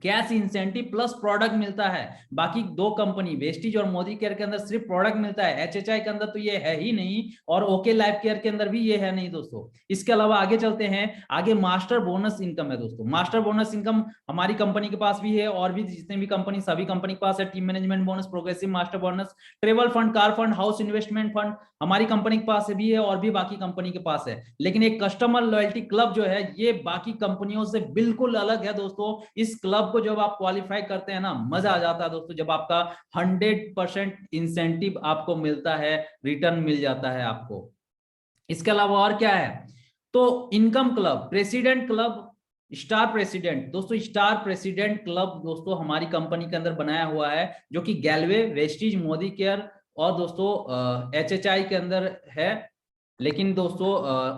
S3: कैश इंसेंटिव प्लस प्रोडक्ट मिलता है। बाकी 2 कंपनी वेस्टीज और मोदी केयर के अंदर सिर्फ प्रोडक्ट मिलता है, एचएचआई के अंदर तो ये है ही नहीं और ओके लाइफ केयर के अंदर भी ये है नहीं दोस्तों। इसके अलावा आगे चलते हैं, आगे मास्टर बोनस इनकम है दोस्तों। मास्टर बोनस इनकम हमारी कंपनी के पास भी है और भी जितने भी कंपनी, सभी कंपनी के पास है। Team management bonus, progressive master bonus, travel fund, car fund, house investment fund हमारी कंपनी के पास भी है और भी बाकी कंपनी के पास है। लेकिन एक कस्टमर लॉयल्टी क्लब जो है ये बाकी कंपनियों से बिल्कुल अलग है दोस्तों। इस क्लब को जब आप क्वालिफाई करते हैं ना, मजा आ जाता है दोस्तों, जब आपका 100% इंसेंटिव आपको मिलता है, रिटर्न मिल जाता है आपको। इसके अलावा और क्या है, तो income club, president club, star president दोस्तों। स्टार प्रेसिडेंट क्लब दोस्तों हमारी कंपनी के अंदर बनाया हुआ है, जो कि गैलवे, वेस्टीज, मोदी केयर और दोस्तों एचएचआई के अंदर है, लेकिन दोस्तों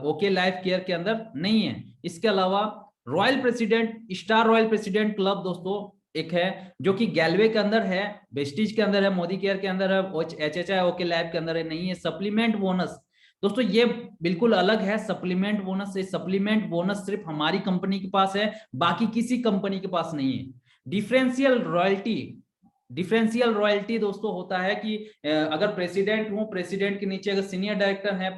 S3: ओके लाइफ केयर के अंदर नहीं है। इसके अलावा royal president, star royal president club दोस्तों एक है, जो कि गैलवे के अंदर है, वेस्टीज के अंदर है, मोदी केयर के अंदर है, एचएचआई ओके लाइफ के अंदर है, नहीं है। सप्लीमेंट बोनस दोस्तों ये बिल्कुल अलग है। सप्लीमेंट बोनस से, सप्लीमेंट बोनस सिर्फ हमारी कंपनी के पास है, बाकी किसी कंपनी के पास नहीं है। डिफरेंशियल रॉयल्टी डिफरेंशियल रॉयल्टी दोस्तों होता है कि अगर प्रेसिडेंट हूं, प्रेसिडेंट के नीचे अगर सीनियर डायरेक्टर है,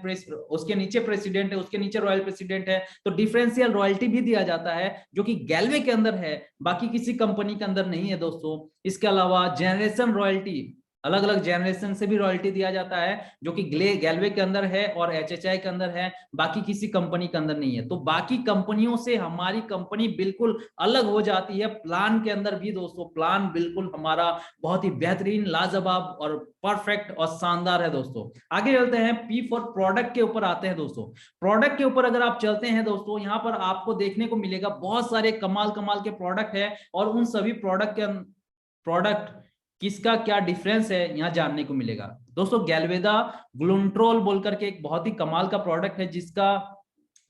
S3: उसके नीचे प्रेसिडेंट है, उसके नीचे रॉयल प्रेसिडेंट है, तो डिफरेंशियल रॉयल्टी भी दिया जाता है, जो कि गैलवे के अंदर है, बाकी किसी कंपनी के अंदर नहीं है दोस्तों। इसके अलावा जनरेशन रॉयल्टी, अलग अलग जनरेशन से भी रॉयल्टी दिया जाता है, जो कि गैलवे के अंदर है और एचएचआई के अंदर है, बाकी किसी कंपनी के अंदर नहीं है। तो बाकी कंपनियों से हमारी कंपनी बिल्कुल अलग हो जाती है। प्लान के अंदर भी दोस्तों, प्लान बिल्कुल हमारा बहुत ही बेहतरीन, लाजवाब और परफेक्ट और शानदार है दोस्तों। आगे चलते हैं, पी फॉर प्रोडक्ट के ऊपर आते हैं दोस्तों। प्रोडक्ट के ऊपर अगर आप चलते हैं दोस्तों, यहाँ पर आपको देखने को मिलेगा बहुत सारे कमाल कमाल के प्रोडक्ट है, और उन सभी प्रोडक्ट किसका क्या डिफरेंस है यहाँ जानने को मिलेगा दोस्तों। गैल्वेदा ग्लुंट्रोल बोलकर के एक बहुत ही कमाल का प्रोडक्ट है, जिसका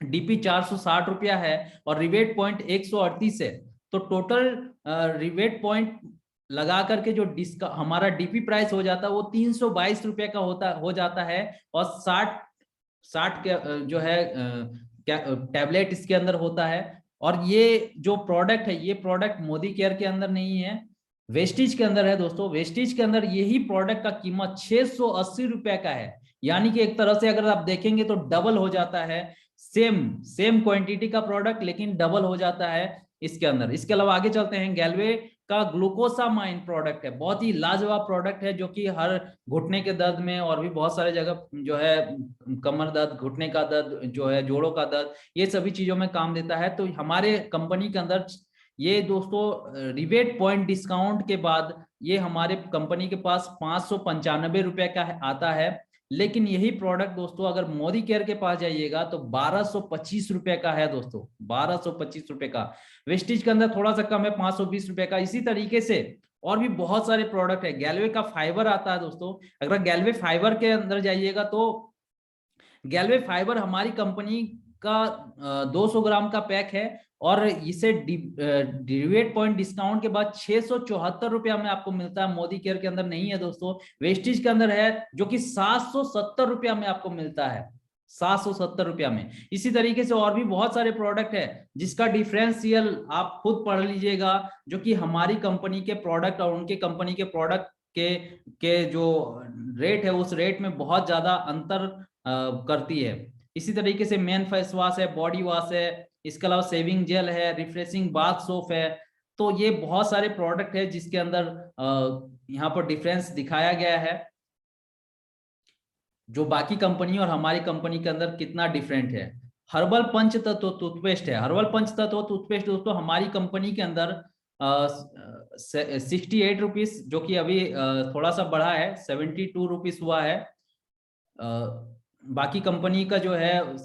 S3: डीपी 460 रुपया है और रिवेट पॉइंट 138 है। तो टोटल रिवेट पॉइंट लगा करके जो हमारा डीपी प्राइस हो जाता है वो 322 रुपये का हो जाता है, और 60 के जो है टैबलेट इसके अंदर होता है। और ये जो प्रोडक्ट है, ये प्रोडक्ट मोदी केयर के अंदर नहीं है, वेस्टीज के अंदर है दोस्तों। वेस्टीज के अंदर यही प्रोडक्ट का कीमत 680 रुपए का है, यानी कि एक तरह से अगर आप देखेंगे तो डबल हो जाता है। सेम क्वांटिटी का प्रोडक्ट लेकिन डबल हो जाता है इसके अंदर। इसके अलावा आगे चलते हैं, गैलवे का ग्लूकोसामाइन प्रोडक्ट है, बहुत ही लाजवाब प्रोडक्ट है, जो कि हर घुटने के दर्द में और भी बहुत सारे जगह जो है, कमर दर्द, घुटने का दर्द, जो है जोड़ों का दर्द, ये सभी चीजों में काम देता है। तो हमारे कंपनी के अंदर ये दोस्तों रिबेट पॉइंट डिस्काउंट के बाद ये हमारे कंपनी के पास 595 रुपए का आता है। लेकिन यही प्रोडक्ट दोस्तों अगर मोदी केयर के पास जाइएगा तो 1225 रुपए का है दोस्तों, 1225 रुपए का। वेस्टीज के अंदर थोड़ा सा कम है, 520 रुपए का। इसी तरीके से और भी बहुत सारे प्रोडक्ट है। गैलवे का फाइबर आता है दोस्तों, अगर गैलवे फाइबर के अंदर जाइएगा तो गैलवे फाइबर हमारी कंपनी का 200 ग्राम का पैक है, और इसे डिवेट पॉइंट डिस्काउंट के बाद 674 रुपया में आपको मिलता है। मोदी केयर के अंदर नहीं है दोस्तों, वेस्टीज के अंदर है, जो कि 770 रुपया में आपको मिलता है, 770 रुपया में। इसी तरीके से और भी बहुत सारे प्रोडक्ट है, जिसका डिफरेंशियल आप खुद पढ़ लीजिएगा, जो कि हमारी कंपनी के प्रोडक्ट और उनके कंपनी के प्रोडक्ट के जो रेट है, उस रेट में बहुत ज्यादा अंतर करती है। इसी तरीके से मेन फेस वॉश है, बॉडी वॉश है, इसके अलावा सेविंग जेल है, रिफ्रेशिंग बाथ सोप है। तो ये बहुत सारे प्रोडक्ट है जिसके अंदर यहाँ पर डिफरेंस दिखाया गया है, जो बाकी कंपनी और हमारी कंपनी के अंदर कितना डिफरेंट है। हर्बल पंचतत्व टूथपेस्ट है, हर्बल पंचतत्व टूथपेस्ट दोस्तों हमारी कंपनी के अंदर 68 रुपीज, जो कि अभी थोड़ा सा बढ़ा है, 72 रुपीज हुआ है। बाकी कंपनी का जो है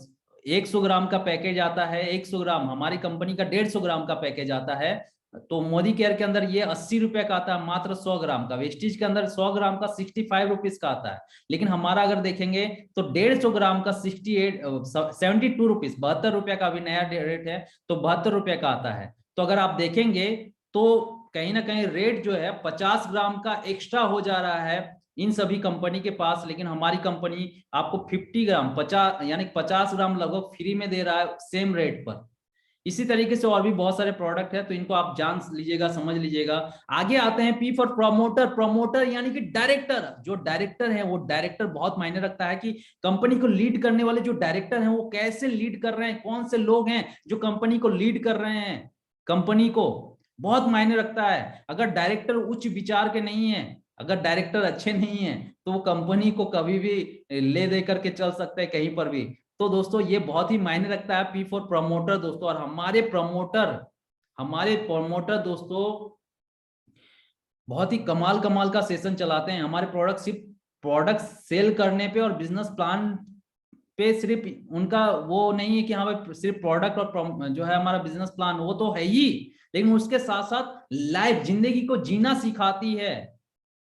S3: 100 ग्राम का पैकेज आता है, 100 ग्राम, हमारी कंपनी का 150 ग्राम का पैकेज आता है। तो मोदी केयर के अंदर ये 80 रुपए का आता है मात्र 100 ग्राम का। वेस्टीज के अंदर 100 ग्राम का 65 रुपीज का आता है। लेकिन हमारा अगर देखेंगे तो 150 ग्राम का 72 रुपीज, 72 रुपए का अभी नया रेट है, तो 72 रुपए का आता है। तो अगर आप देखेंगे तो कहीं ना कहीं रेट जो है 50 ग्राम का एक्स्ट्रा हो जा रहा है इन सभी कंपनी के पास, लेकिन हमारी कंपनी आपको 50 ग्राम 50 यानी 50 ग्राम लगभग फ्री में दे रहा है सेम रेट पर। इसी तरीके से और भी बहुत सारे प्रोडक्ट है, तो इनको आप जान लीजिएगा, समझ लीजिएगा। आगे आते हैं पी फॉर प्रमोटर। प्रमोटर यानी कि डायरेक्टर। जो डायरेक्टर है वो डायरेक्टर बहुत मायने रखता है कि कंपनी को लीड करने वाले जो डायरेक्टर हैं वो कैसे लीड कर रहे हैं, कौन से लोग हैं जो कंपनी को लीड कर रहे हैं, कंपनी को बहुत मायने रखता है। अगर डायरेक्टर उच्च विचार के नहीं है, अगर डायरेक्टर अच्छे नहीं है, तो वो कंपनी को कभी भी ले दे करके चल सकते हैं कहीं पर भी। तो दोस्तों ये बहुत ही मायने रखता है पी फॉर प्रमोटर दोस्तों। और हमारे प्रमोटर दोस्तों बहुत ही कमाल कमाल का सेशन चलाते हैं। हमारे प्रोडक्ट सेल करने पे और बिजनेस प्लान पे सिर्फ उनका वो नहीं है कि हाँ भाई सिर्फ प्रोडक्ट और जो है हमारा बिजनेस प्लान वो तो है ही, लेकिन उसके साथ साथ लाइफ जिंदगी को जीना सिखाती है।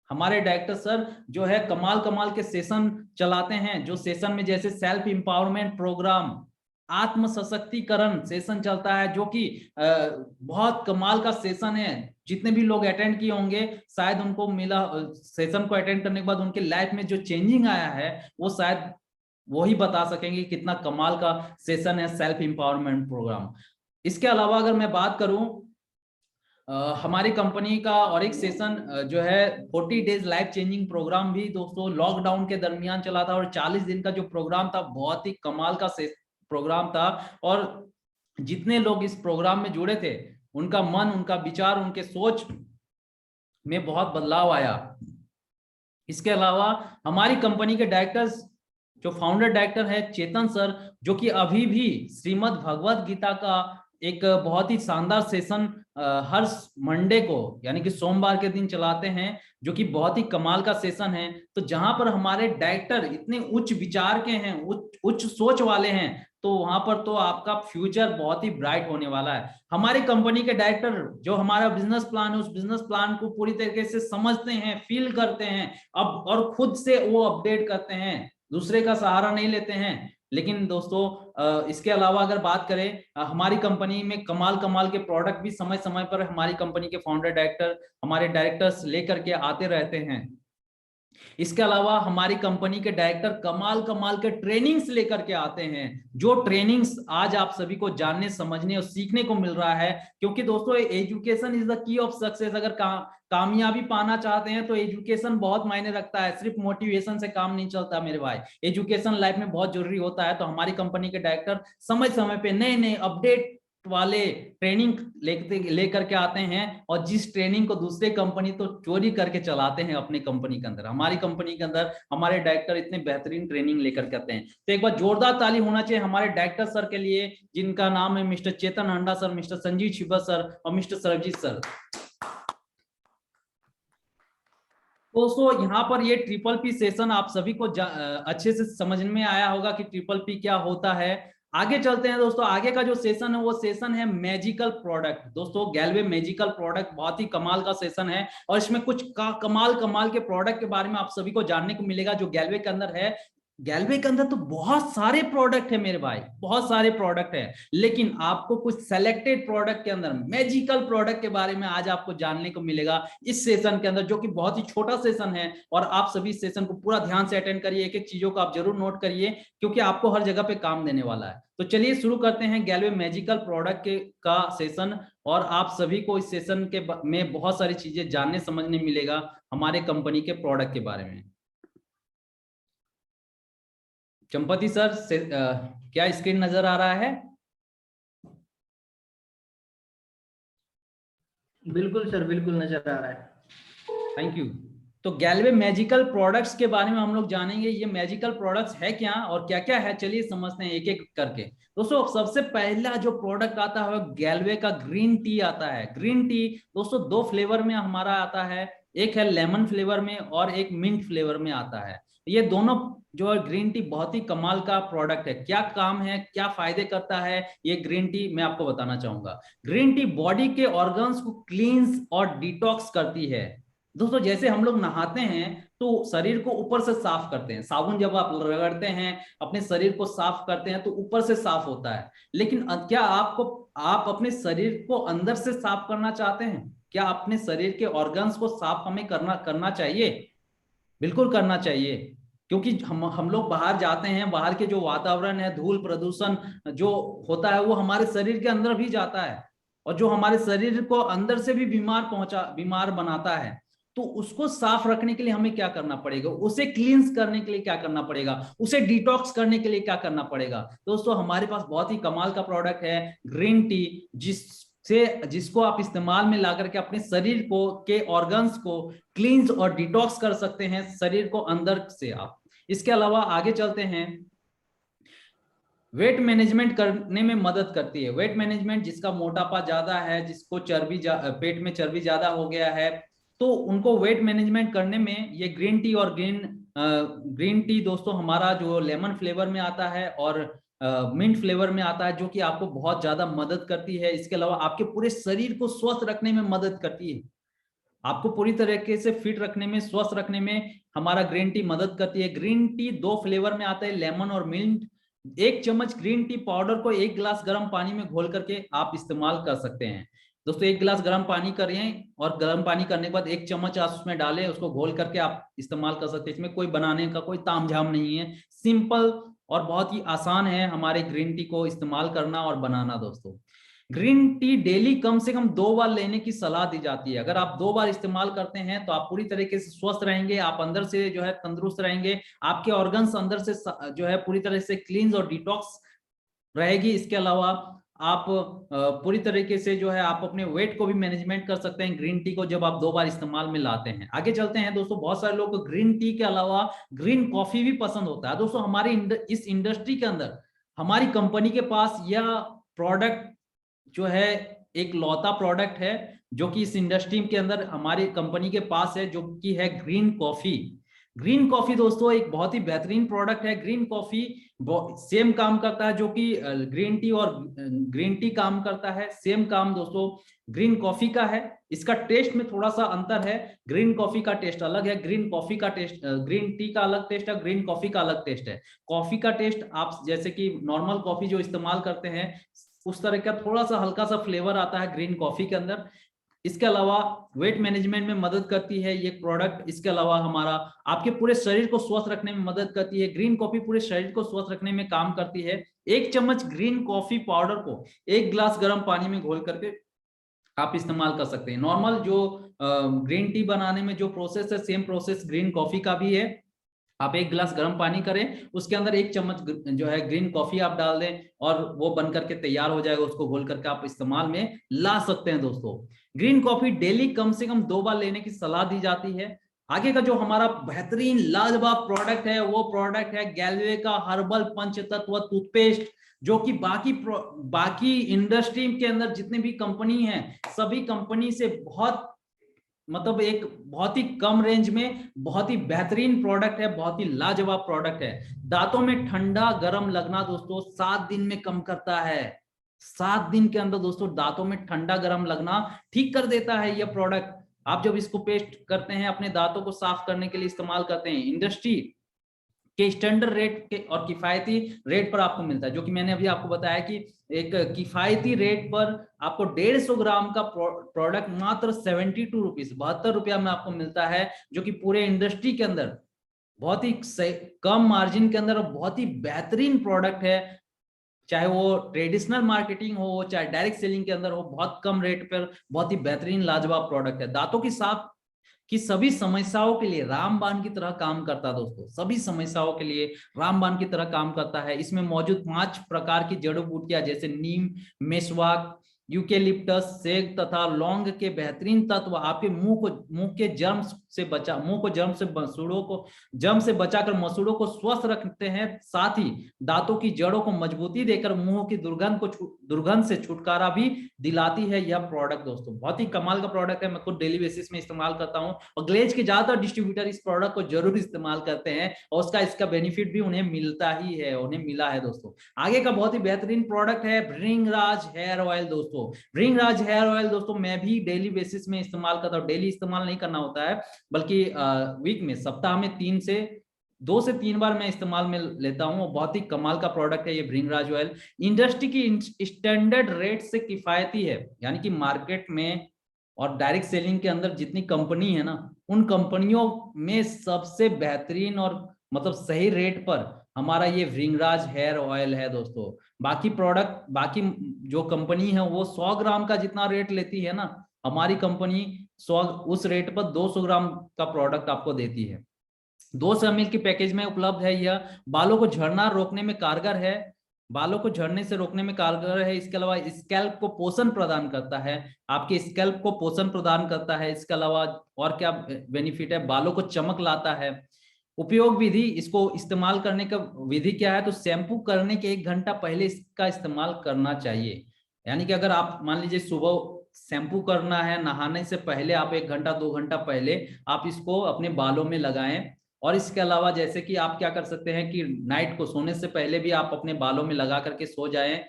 S3: हमारे डायरेक्टर सर जो है कमाल कमाल के सेशन चलाते हैं, जो सेशन में जैसे सेल्फ एम्पावरमेंट प्रोग्राम, आत्म सशक्तिकरण सेशन चलता है, जो कि बहुत कमाल का सेशन है। जितने भी लोग अटेंड किए होंगे शायद उनको मिला, सेशन को अटेंड करने के बाद उनके लाइफ में जो चेंजिंग आया है वो शायद वो ही बता सकेंगे कितना कमाल का सेशन है सेल्फ एम्पावरमेंट प्रोग्राम। इसके अलावा अगर मैं बात करूं हमारी कंपनी का और एक सेशन जो है 40 डेज लाइफ चेंजिंग प्रोग्राम भी दोस्तों लॉकडाउन के दरमियान चला था, और 40 दिन का जो प्रोग्राम था बहुत ही कमाल का प्रोग्राम था। और जितने लोग इस प्रोग्राम में जुड़े थे उनका मन, उनका विचार, उनके सोच में बहुत बदलाव आया। इसके अलावा हमारी कंपनी के डायरेक्टर्स, जो फाउंडर डायरेक्टर है चेतन सर, जो कि अभी भी श्रीमद् भगवत गीता का एक बहुत ही शानदार सेशन हर मंडे को यानी कि सोमवार के दिन चलाते हैं, जो कि बहुत ही कमाल का सेशन है। तो जहां पर हमारे डायरेक्टर इतने उच्च विचार के हैं, उच्च सोच वाले हैं, तो वहां पर तो आपका फ्यूचर बहुत ही ब्राइट होने वाला है। हमारी कंपनी के डायरेक्टर जो हमारा बिजनेस प्लान है, उस बिजनेस प्लान को पूरी तरीके से समझते हैं, फील करते हैं अब, और खुद से वो अपडेट करते हैं, दूसरे का सहारा नहीं लेते हैं। लेकिन दोस्तों इसके अलावा अगर बात करें, हमारी कंपनी में कमाल कमाल के प्रोडक्ट भी समय समय पर हमारी कंपनी के फाउंडर डायरेक्टर, हमारे डायरेक्टर्स लेकर के आते रहते हैं। इसके अलावा हमारी कंपनी के डायरेक्टर कमाल कमाल के ट्रेनिंग्स लेकर के आते हैं, जो ट्रेनिंग्स आज आप सभी को जानने, समझने और सीखने को मिल रहा है। क्योंकि दोस्तों education is the key of success. अगर कामयाबी पाना चाहते हैं तो एजुकेशन बहुत मायने रखता है, सिर्फ मोटिवेशन से काम नहीं चलता मेरे भाई, एजुकेशन लाइफ में बहुत जरूरी होता है। तो हमारी कंपनी के डायरेक्टर समय समय पे नए नए अपडेट वाले ट्रेनिंग लेकर के आते हैं, और जिस ट्रेनिंग को दूसरे कंपनी तो चोरी करके चलाते हैं अपने कंपनी के अंदर, हमारी कंपनी के अंदर हमारे डायरेक्टर इतने बेहतरीन ट्रेनिंग लेकर के आते हैं। तो एक बार जोरदार ताली होना चाहिए हमारे डायरेक्टर सर के लिए, जिनका नाम है मिस्टर चेतन हंडा sir, mister Sanjeev Chhibber sir और मिस्टर सरबजीत सर। दोस्तों यहाँ पर ये ट्रिपल पी सेशन आप सभी को अच्छे से समझ में आया होगा कि ट्रिपल पी क्या होता है। आगे चलते हैं दोस्तों, आगे का जो सेशन है वो सेशन है मैजिकल प्रोडक्ट। दोस्तों गैलवे मैजिकल प्रोडक्ट बहुत ही कमाल का सेशन है, और इसमें कुछ कमाल कमाल के प्रोडक्ट के बारे में आप सभी को जानने को मिलेगा जो गैलवे के अंदर है। गैलवे के अंदर तो बहुत सारे प्रोडक्ट है मेरे भाई, बहुत सारे प्रोडक्ट है, लेकिन आपको कुछ सेलेक्टेड प्रोडक्ट के अंदर मैजिकल प्रोडक्ट के बारे में आज आपको जानने को मिलेगा इस सेशन के अंदर, जो कि बहुत ही छोटा सेशन है। और आप सभी इस सेशन को पूरा ध्यान से अटेंड करिए, एक एक चीजों को आप जरूर नोट करिए, क्योंकि आपको हर जगह पे काम देने वाला है। तो चलिए शुरू करते हैं गैलवे मैजिकल प्रोडक्ट का सेशन, और आप सभी को इस सेशन के में बहुत सारी चीजें जानने समझने मिलेगा हमारे कंपनी के प्रोडक्ट के बारे में। चंपति सर क्या स्क्रीन नजर आ रहा है?
S1: बिल्कुल सर, बिल्कुल नजर आ रहा है।
S3: Thank you. तो गैलवे मैजिकल प्रोडक्ट्स के बारे में हम लोग जानेंगे, ये मैजिकल प्रोडक्ट्स है क्या और क्या क्या है, चलिए समझते हैं एक एक करके। दोस्तों सबसे पहला जो प्रोडक्ट आता है गैलवे का ग्रीन टी आता है। ग्रीन टी दोस्तों दो फ्लेवर में हमारा आता है, एक है लेमन फ्लेवर में और एक मिंट फ्लेवर में आता है। ये दोनों जो है ग्रीन टी बहुत ही कमाल का प्रोडक्ट है। क्या काम है, क्या फायदे करता है ये ग्रीन टी, मैं आपको बताना चाहूंगा। ग्रीन टी बॉडी के ऑर्गन्स को क्लींस और डिटॉक्स करती है। दोस्तों जैसे हम लोग नहाते हैं तो शरीर को ऊपर से साफ करते हैं, साबुन जब आप रगड़ते हैं अपने शरीर को साफ करते हैं तो ऊपर से साफ होता है, लेकिन क्या आप अपने शरीर को अंदर से साफ करना चाहते हैं? क्या अपने शरीर के ऑर्गन्स को साफ हमें करना चाहिए? बिल्कुल करना चाहिए, क्योंकि हम लोग बाहर जाते हैं, बाहर के जो वातावरण है, धूल प्रदूषण जो होता है वो हमारे शरीर के अंदर भी जाता है, और जो हमारे शरीर को अंदर से भी बीमार बनाता है। तो उसको साफ रखने के लिए हमें क्या करना पड़ेगा, उसे क्लींस करने के लिए क्या करना पड़ेगा, उसे डिटॉक्स करने के लिए क्या करना पड़ेगा। दोस्तों हमारे पास बहुत ही कमाल का प्रोडक्ट है ग्रीन टी, जिसको आप इस्तेमाल में ला करके अपने शरीर को के ऑर्गन्स को क्लींस और डिटॉक्स कर सकते हैं शरीर को अंदर से आप। इसके अलावा आगे चलते हैं, वेट मैनेजमेंट करने में मदद करती है। वेट मैनेजमेंट, जिसका मोटापा ज्यादा है, जिसको पेट में चर्बी ज्यादा हो गया है, तो उनको वेट मैनेजमेंट करने में ये ग्रीन टी और ग्रीन टी दोस्तों हमारा जो लेमन फ्लेवर में आता है और मिंट फ्लेवर में आता है, जो कि आपको बहुत ज्यादा मदद करती है। इसके अलावा आपके पूरे शरीर को स्वस्थ रखने में मदद करती है, आपको पूरी तरीके से फिट रखने में, स्वस्थ रखने में हमारा ग्रीन टी मदद करती है। ग्रीन टी दो फ्लेवर में आता है, लेमन और मिंट। 1 चम्मच ग्रीन टी पाउडर को 1 गिलास गर्म पानी में घोल करके आप इस्तेमाल कर सकते हैं। दोस्तों 1 गिलास गर्म पानी करें और गर्म पानी करने के बाद 1 चम्मच आप उसमें डालें, उसको घोल करके आप इस्तेमाल कर सकते हैं। इसमें कोई बनाने का कोई तामझाम नहीं है, सिंपल और बहुत ही आसान है हमारे ग्रीन टी को इस्तेमाल करना और बनाना। दोस्तों ग्रीन टी डेली कम से कम 2 बार लेने की सलाह दी जाती है। अगर आप 2 बार इस्तेमाल करते हैं तो आप पूरी तरीके से स्वस्थ रहेंगे, आप अंदर से जो है तंदुरुस्त रहेंगे, आपके ऑर्गन्स अंदर से जो है पूरी तरह से क्लींस और डिटॉक्स रहेगी। इसके अलावा आप पूरी तरीके से जो है आप अपने वेट को भी मैनेजमेंट कर सकते हैं ग्रीन टी को जब आप 2 बार इस्तेमाल में लाते हैं। आगे चलते हैं दोस्तों, बहुत सारे लोग को ग्रीन टी के अलावा ग्रीन कॉफी भी पसंद होता है। दोस्तों हमारी इस इंडस्ट्री के अंदर हमारी कंपनी के पास यह प्रोडक्ट जो है एक लौता प्रोडक्ट है जो कि इस इंडस्ट्री के अंदर हमारी कंपनी के पास है, जो कि है ग्रीन कॉफी। ग्रीन कॉफी दोस्तों एक बहुत ही बेहतरीन प्रोडक्ट है। ग्रीन कॉफी सेम काम करता है जो कि ग्रीन टी और ग्रीन टी काम करता है, सेम काम दोस्तों ग्रीन कॉफी का है। इसका टेस्ट में थोड़ा सा अंतर है, ग्रीन कॉफी का टेस्ट अलग है, ग्रीन कॉफी का टेस्ट, ग्रीन टी का अलग टेस्ट है, ग्रीन कॉफी का अलग टेस्ट है। कॉफी का टेस्ट आप जैसे कि नॉर्मल कॉफी जो इस्तेमाल करते हैं उस तरह का थोड़ा सा हल्का सा फ्लेवर आता है ग्रीन कॉफी के अंदर। इसके अलावा वेट मैनेजमेंट में मदद करती है ये प्रोडक्ट। इसके अलावा हमारा आपके पूरे शरीर को स्वस्थ रखने में मदद करती है। ग्रीन कॉफी पूरे शरीर को स्वस्थ रखने में काम करती है। 1 चम्मच ग्रीन कॉफी पाउडर को 1 गिलास गर्म पानी में घोल करके आप इस्तेमाल कर सकते हैं। नॉर्मल जो ग्रीन टी बनाने में जो प्रोसेस है सेम प्रोसेस ग्रीन कॉफी का भी है। आप 1 गिलास गर्म पानी करें, उसके अंदर 1 चम्मच जो है ग्रीन कॉफी आप डाल दें और वो बन करके तैयार हो जाएगा। उसको घोल करके आप इस्तेमाल में ला सकते हैं। दोस्तों ग्रीन कॉफी डेली कम से कम 2 बार लेने की सलाह दी जाती है। आगे का जो हमारा बेहतरीन लाजवाब प्रोडक्ट है वो प्रोडक्ट है गैलवे का हर्बल पंचतत्व टूथपेस्ट, जो कि बाकी इंडस्ट्री के अंदर जितने भी कंपनी हैं सभी कंपनी से बहुत मतलब एक बहुत ही कम रेंज में बहुत ही बेहतरीन प्रोडक्ट है, बहुत ही लाजवाब प्रोडक्ट है। दांतों में ठंडा गरम लगना दोस्तों 7 दिन में कम करता है। 7 दिन के अंदर दोस्तों दांतों में ठंडा गरम लगना ठीक कर देता है यह प्रोडक्ट। आप जब इसको पेस्ट करते हैं अपने दांतों को साफ करने के लिए इस्तेमाल करते हैं, इंडस्ट्री के स्टैंडर्ड रेट के और किफायती रेट पर आपको मिलता है, जो कि मैंने अभी आपको बताया कि एक किफायती रेट पर आपको 150 ग्राम का प्रोडक्ट मात्र 72 रुपीज 72 रुपया में आपको मिलता है, जो कि पूरे इंडस्ट्री के अंदर बहुत ही कम मार्जिन के अंदर बहुत ही बेहतरीन प्रोडक्ट है। चाहे वो ट्रेडिशनल मार्केटिंग हो चाहे डायरेक्ट सेलिंग के अंदर हो, बहुत कम रेट पर बहुत ही बेहतरीन लाजवाब प्रोडक्ट है। दांतों की साफ कि सभी समस्याओं के लिए रामबाण की तरह काम करता है। दोस्तों सभी समस्याओं के लिए रामबाण की तरह काम करता है। इसमें मौजूद 5 प्रकार की जड़ी बूटियां जैसे नीम, मेसवाक, यूकेलिप्टस, सेग तथा लौंग के बेहतरीन तत्व आपके मुंह के जर्म से बचाकर मसूड़ों को स्वस्थ रखते हैं। साथ ही दांतों की जड़ों को मजबूती देकर मुंह की दुर्गंध से छुटकारा भी दिलाती है यह प्रोडक्ट। दोस्तों बहुत ही कमाल का प्रोडक्ट है, मैं खुद डेली बेसिस में इस्तेमाल करता हूं और ग्लेज के ज्यादातर डिस्ट्रीब्यूटर इस प्रोडक्ट को जरूर इस्तेमाल करते हैं और इसका बेनिफिट भी उन्हें मिलता ही है, उन्हें मिला है। दोस्तों आगे का बहुत ही बेहतरीन प्रोडक्ट है भृंगराज हेयर ऑयल। दोस्तों भृंगराज हेयर ऑयल दोस्तों मैं भी डेली बेसिस में इस्तेमाल करता हूं। डेली इस्तेमाल नहीं करना होता है बल्कि वीक में सप्ताह में 2 से 3 बार मैं इस्तेमाल में लेता हूं। बहुत ही कमाल का प्रोडक्ट है ये भृंगराज ऑयल। इंडस्ट्री की स्टैंडर्ड रेट से किफायती है, यानी कि मार्केट में और डायरेक्ट सेलिंग के अंदर जितनी कंपनी है ना उन कंपनियों में सबसे बेहतरीन और मतलब सही रेट पर हमारा ये भृंगराज हेयर ऑयल है। दोस्तों बाकी जो कंपनी है वो 100 ग्राम का जितना रेट लेती है ना, हमारी कंपनी 100 उस रेट पर 200 ग्राम का प्रोडक्ट आपको देती है। 200 ml की पैकेज में उपलब्ध है। यह बालों को झड़ना रोकने में कारगर है, बालों को झड़ने से रोकने में कारगर है। इसके अलावा स्कैल्प को पोषण प्रदान करता है, आपके स्कैल्प को पोषण प्रदान करता है। इसके अलावा और क्या बेनिफिट है, बालों को चमक लाता है। उपयोग विधि, इसको इस्तेमाल करने का विधि क्या है, तो शैम्पू करने के 1 घंटा पहले इसका इस्तेमाल करना चाहिए। यानी कि अगर आप मान लीजिए सुबह शैम्पू करना है, नहाने से पहले आप 1 घंटा 2 घंटा पहले आप इसको अपने बालों में लगाएं। और इसके अलावा जैसे कि आप क्या कर सकते हैं कि नाइट को सोने से पहले भी आप अपने बालों में लगा करके सो जाएं।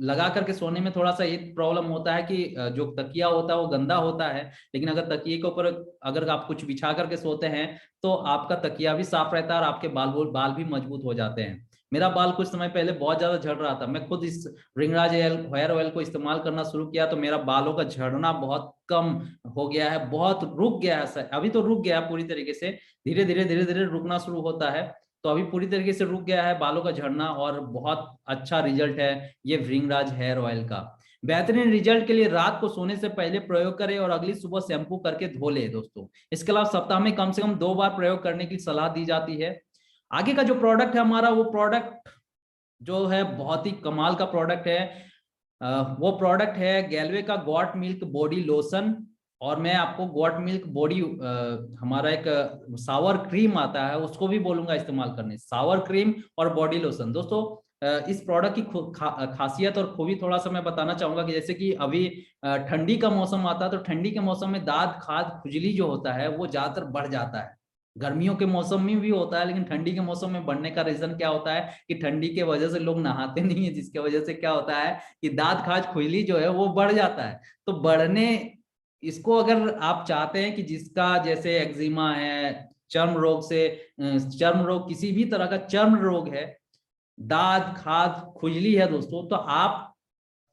S3: लगा करके सोने में थोड़ा सा ये प्रॉब्लम होता है कि जो तकिया होता है वो गंदा होता है, लेकिन अगर तकिए के ऊपर अगर आप कुछ बिछा करके सोते हैं तो आपका तकिया भी साफ रहता है और आपके बाल भी मजबूत हो जाते हैं। मेरा बाल कुछ समय पहले बहुत ज्यादा झड़ रहा था, मैं खुद इस भृंगराज हेयर ऑयल को इस्तेमाल करना शुरू किया तो मेरा बालों का झड़ना बहुत कम हो गया है, बहुत रुक गया है। अभी तो रुक गया पूरी तरीके से, धीरे धीरे रुकना शुरू होता है। तो अभी पूरी तरीके से रुक गया है बालों का झड़ना, और बहुत अच्छा रिजल्ट है ये भृंगराज हेयर ऑयल का। बेहतरीन रिजल्ट के लिए रात को सोने से पहले प्रयोग करें और अगली सुबह शैम्पू करके धो ले दोस्तों। इसके अलावा सप्ताह में कम से कम 2 बार प्रयोग करने की सलाह दी जाती है। आगे का जो प्रोडक्ट है हमारा, वो प्रोडक्ट जो है बहुत ही कमाल का प्रोडक्ट है। वो प्रोडक्ट है गैलवे का गॉट मिल्क बॉडी लोशन। और मैं आपको गॉट मिल्क बॉडी हमारा एक सावर क्रीम आता है, उसको भी बोलूंगा इस्तेमाल करने। सावर क्रीम और बॉडी लोशन दोस्तों, इस प्रोडक्ट की खासियत और खूबी थोड़ा सा मैं बताना चाहूंगा कि जैसे कि अभी ठंडी का मौसम आता है, तो ठंडी के मौसम में दाद खाद खुजली जो होता है वो ज्यादातर बढ़ जाता है। गर्मियों के मौसम में भी होता है, लेकिन ठंडी के मौसम में बढ़ने का रीजन क्या होता है कि ठंडी के वजह से लोग नहाते नहीं है, जिसके वजह से क्या होता है कि दांत खाज खुजली जो है वो बढ़ जाता है। तो बढ़ने, इसको अगर आप चाहते हैं कि जिसका जैसे एक्जिमा है, चर्म रोग से चर्म रोग, किसी भी तरह का चर्म रोग है, दांत खाज खुजली है दोस्तों, तो आप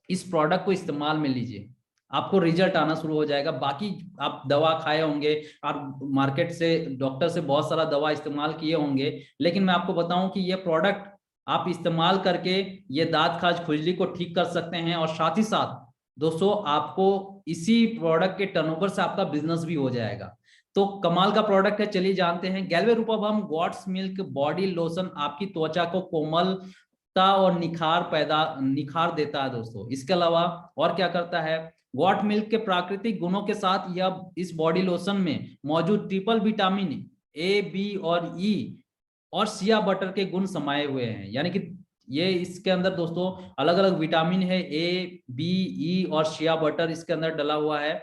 S3: इस प्रोडक्ट को इस्तेमाल में लीजिए, आपको रिजल्ट आना शुरू हो जाएगा। बाकी आप दवा खाए होंगे, आप मार्केट से डॉक्टर से बहुत सारा दवा इस्तेमाल किए होंगे, लेकिन मैं आपको बताऊं कि ये प्रोडक्ट आप इस्तेमाल करके ये दांत खाज खुजली को ठीक कर सकते हैं। और साथ ही साथ दोस्तों, आपको इसी प्रोडक्ट के टर्नओवर से आपका बिजनेस भी हो जाएगा। तो कमाल का प्रोडक्ट है, चलिए जानते हैं। गैल्वे रूपम गॉड्स मिल्क बॉडी लोशन आपकी त्वचा को कोमलता और निखार देता है दोस्तों। इसके अलावा और क्या करता है, गॉट मिल्क के प्राकृतिक गुणों के साथ यह इस बॉडी लोशन में मौजूद ट्रिपल विटामिन ए, बी और ई और शिया बटर के गुण समाये हुए हैं। यानी कि ये इसके अंदर दोस्तों अलग अलग विटामिन है, ए, बी, ई और शिया बटर इसके अंदर डला हुआ है।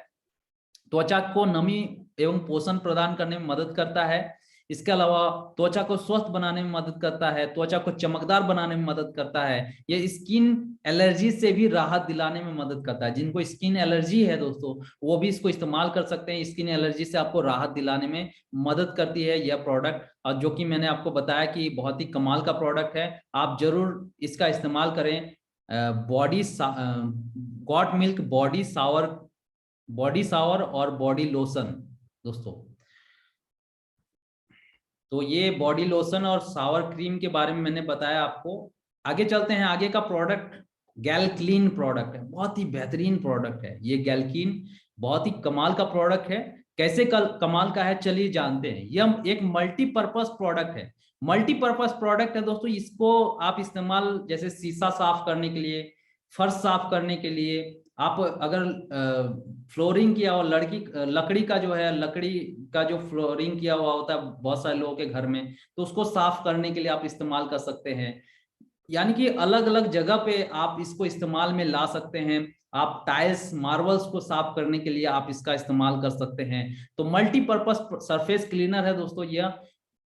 S3: त्वचा को नमी एवं पोषण प्रदान करने में मदद करता है। इसके अलावा त्वचा को स्वस्थ बनाने में मदद करता है, त्वचा को चमकदार बनाने में मदद करता है। ये स्किन एलर्जी से भी राहत दिलाने में मदद करता है। जिनको स्किन एलर्जी है दोस्तों, वो भी इसको इस्तेमाल कर सकते हैं। स्किन एलर्जी से आपको राहत दिलाने में मदद करती है यह प्रोडक्ट, और जो कि मैंने आपको बताया कि बहुत ही कमाल का प्रोडक्ट है। आप जरूर इसका इस्तेमाल करें। बॉडी गॉट मिल्क बॉडी सावर और बॉडी लोशन दोस्तों। तो ये बॉडी लोशन और सावर क्रीम के बारे में मैंने बताया आपको। आगे चलते हैं। आगे का प्रोडक्ट गैल्क्लीन प्रोडक्ट है, बहुत ही बेहतरीन प्रोडक्ट है ये गैल्क्लीन, बहुत ही कमाल का प्रोडक्ट है। कैसे कमाल का है, चलिए जानते हैं। यह एक मल्टीपर्पज प्रोडक्ट है। मल्टीपर्पज प्रोडक्ट है दोस्तों। इसको आप इस्तेमाल जैसे शीशा साफ करने के लिए, फर्श साफ करने के लिए, आप अगर फ्लोरिंग किया हो, लकड़ी का जो है, लकड़ी का जो फ्लोरिंग किया हुआ होता है बहुत सारे लोगों के घर में, तो उसको साफ करने के लिए आप इस्तेमाल कर सकते हैं। यानी कि अलग अलग जगह पे आप इसको इस्तेमाल में ला सकते हैं। आप टाइल्स मार्बल्स को साफ करने के लिए आप इसका इस्तेमाल कर सकते हैं। तो मल्टीपर्पज सरफेस क्लीनर है दोस्तों यह।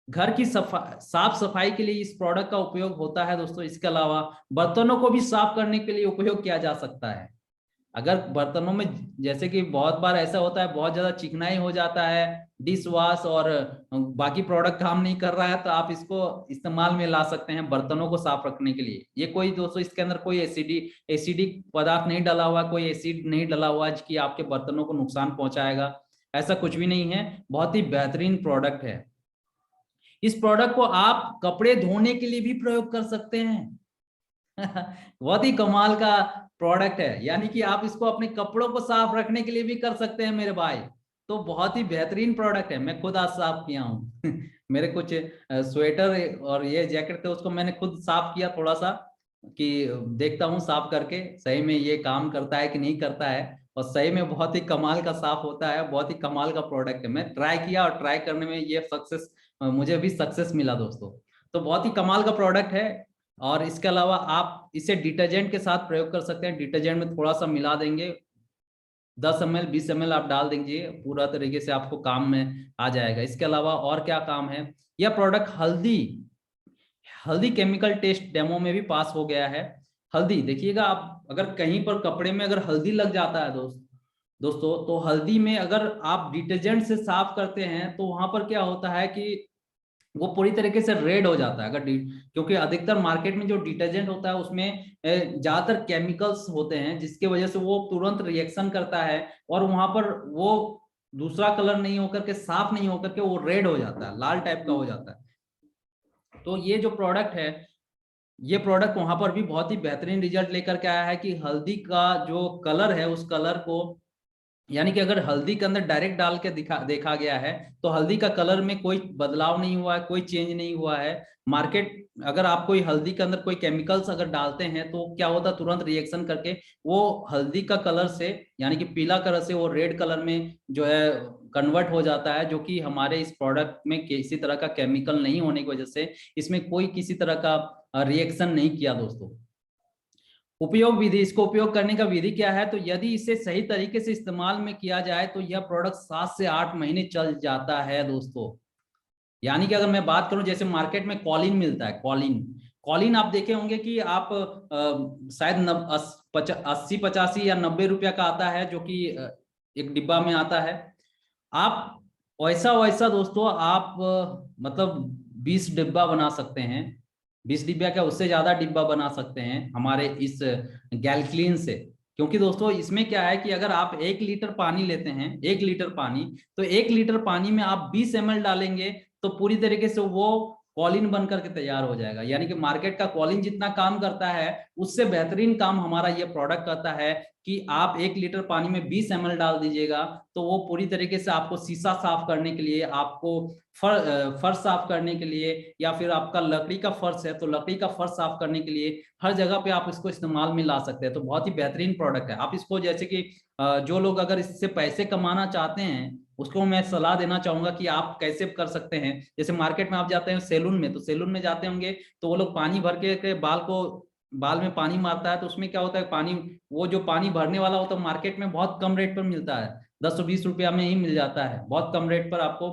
S3: घर की साफ सफाई के लिए इस प्रोडक्ट का उपयोग होता है दोस्तों। इसके अलावा बर्तनों को भी साफ करने के लिए उपयोग किया जा सकता है। अगर बर्तनों में जैसे कि बहुत बार ऐसा होता है, बहुत ज्यादा चिकनाई हो जाता है, डिश वॉश और बाकी प्रोडक्ट काम नहीं कर रहा है, तो आप इसको इस्तेमाल में ला सकते हैं बर्तनों को साफ रखने के लिए। ये कोई दोस्तों इसके अंदर कोई एसिडिक पदार्थ नहीं डला हुआ, कोई एसिड नहीं डला हुआ कि आपके बर्तनों को नुकसान पहुंचाएगा, ऐसा कुछ भी नहीं है। बहुत ही बेहतरीन प्रोडक्ट है। इस प्रोडक्ट को आप कपड़े धोने के लिए भी प्रयोग कर सकते हैं। बहुत ही कमाल का प्रोडक्ट है। यानी कि आप इसको अपने कपड़ों को साफ रखने के लिए भी कर सकते हैं मेरे भाई। तो बहुत ही बेहतरीन प्रोडक्ट है। मैं खुद आज साफ किया हूँ। मेरे कुछ स्वेटर और ये जैकेट थे, उसको मैंने खुद साफ किया थोड़ा सा, कि देखता हूँ साफ करके सही में ये काम करता है कि नहीं करता है। और सही में बहुत ही कमाल का साफ होता है, बहुत ही कमाल का प्रोडक्ट है। मैं ट्राई किया और ट्राई करने में ये सक्सेस, मुझे भी सक्सेस मिला दोस्तों। तो बहुत ही कमाल का प्रोडक्ट है। और इसके अलावा आप इसे डिटर्जेंट के साथ प्रयोग कर सकते हैं। डिटर्जेंट में थोड़ा सा मिला देंगे, 10 ml 20 ml आप डाल देंगे, पूरा तरीके से आपको काम में आ जाएगा। इसके अलावा और क्या काम है, यह प्रोडक्ट हल्दी केमिकल टेस्ट डेमो में भी पास हो गया है। हल्दी देखिएगा, आप अगर कहीं पर कपड़े में अगर हल्दी लग जाता है दोस्तों, तो हल्दी में अगर आप डिटर्जेंट से साफ करते हैं तो वहां पर क्या होता है कि वो पूरी तरीके से रेड हो जाता है। क्योंकि अधिकतर मार्केट में जो डिटर्जेंट होता है उसमें ज्यादातर केमिकल्स होते हैं, जिसके वजह से वो तुरंत रिएक्शन करता है और वहां पर वो दूसरा कलर नहीं होकर के, साफ नहीं होकर के, वो रेड हो जाता है, लाल टाइप का हो जाता है। तो ये जो प्रोडक्ट है, ये प्रोडक्ट वहां पर भी बहुत ही बेहतरीन रिजल्ट लेकर के आया है कि हल्दी का जो कलर है उस कलर को, यानी कि अगर हल्दी के अंदर डायरेक्ट डाल के देखा गया है तो हल्दी का कलर में कोई बदलाव नहीं हुआ है, कोई चेंज नहीं हुआ है। मार्केट, अगर आप कोई हल्दी के अंदर कोई केमिकल्स अगर डालते हैं तो क्या होता है, तुरंत रिएक्शन करके वो हल्दी का कलर से, यानी कि पीला कलर से वो रेड कलर में जो है कन्वर्ट हो जाता है, जो कि हमारे इस प्रोडक्ट में किसी तरह का केमिकल नहीं होने की वजह से इसमें कोई किसी तरह का रिएक्शन नहीं किया दोस्तों। उपयोग विधि, इसको उपयोग करने का विधि क्या है, तो यदि इसे सही तरीके से इस्तेमाल में किया जाए तो यह प्रोडक्ट 7 से 8 महीने चल जाता है दोस्तों। यानी कि अगर मैं बात करूं, जैसे मार्केट में कॉलिन मिलता है, कॉलिन कॉलिन आप देखे होंगे कि आप शायद 80-85 या 90 रुपया का आता है, जो कि एक डिब्बा में आता है। आप वैसा वैसा दोस्तों आप मतलब 20 डिब्बा बना सकते हैं, 20 डिब्बा क्या उससे ज्यादा डिब्बा बना सकते हैं हमारे इस गैल्क्लीन से। क्योंकि दोस्तों इसमें क्या है कि अगर आप 1 लीटर पानी लेते हैं, 1 लीटर पानी, तो 1 लीटर पानी में आप 20 ml डालेंगे तो पूरी तरीके से वो कॉलिन बन करके तैयार हो जाएगा। यानी कि मार्केट का कॉलिन जितना काम करता है उससे बेहतरीन काम हमारा ये प्रोडक्ट करता है कि आप 1 लीटर पानी में 20 ml डाल दीजिएगा तो वो पूरी तरीके से आपको शीशा साफ करने के लिए, आपको फर्श साफ करने के लिए, या फिर आपका लकड़ी का फर्श है तो लकड़ी का फर्श साफ करने के लिए हर जगह पे आप इसको इस्तेमाल में ला सकते हैं। तो बहुत ही बेहतरीन प्रोडक्ट है। आप इसको, जैसे कि जो लोग अगर इससे पैसे कमाना चाहते हैं उसको मैं सलाह देना चाहूंगा कि आप कैसे कर सकते हैं। जैसे मार्केट में आप जाते हैं सैलून में, तो सैलून में जाते होंगे तो वो लोग पानी भर के बाल में पानी मारता है, तो उसमें क्या होता है, पानी, वो जो पानी भरने वाला होता है मार्केट में बहुत कम रेट पर मिलता है, 10-20 रुपया में ही मिल जाता है, बहुत कम रेट पर आपको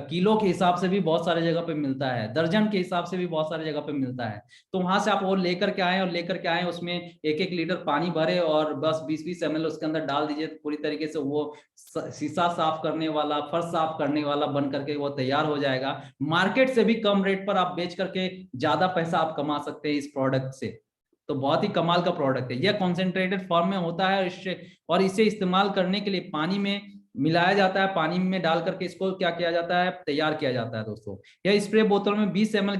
S3: किलो के हिसाब से भी बहुत सारे जगह पे मिलता है, दर्जन के हिसाब से भी बहुत सारे जगह पे मिलता है। तो वहां से आप वो लेकर के आए और लेकर के आए, उसमें 1-1 लीटर पानी भरे और बस 20-20 ml उसके अंदर डाल दीजिए, तो पूरी तरीके से वो शीशा साफ करने वाला, फर्श साफ करने वाला बन करके वो तैयार हो जाएगा। मार्केट से भी कम रेट पर आप बेच करके ज्यादा पैसा आप कमा सकते हैं इस प्रोडक्ट से। तो बहुत ही कमाल का प्रोडक्ट है। यह कॉन्सेंट्रेटेड फॉर्म में होता है और इसे इस्तेमाल करने के लिए पानी में मिलाया जाता है, पानी में डाल करके इसको क्या किया जाता है, तैयार किया जाता है दोस्तों। यह स्प्रे बोतल में 20 ml,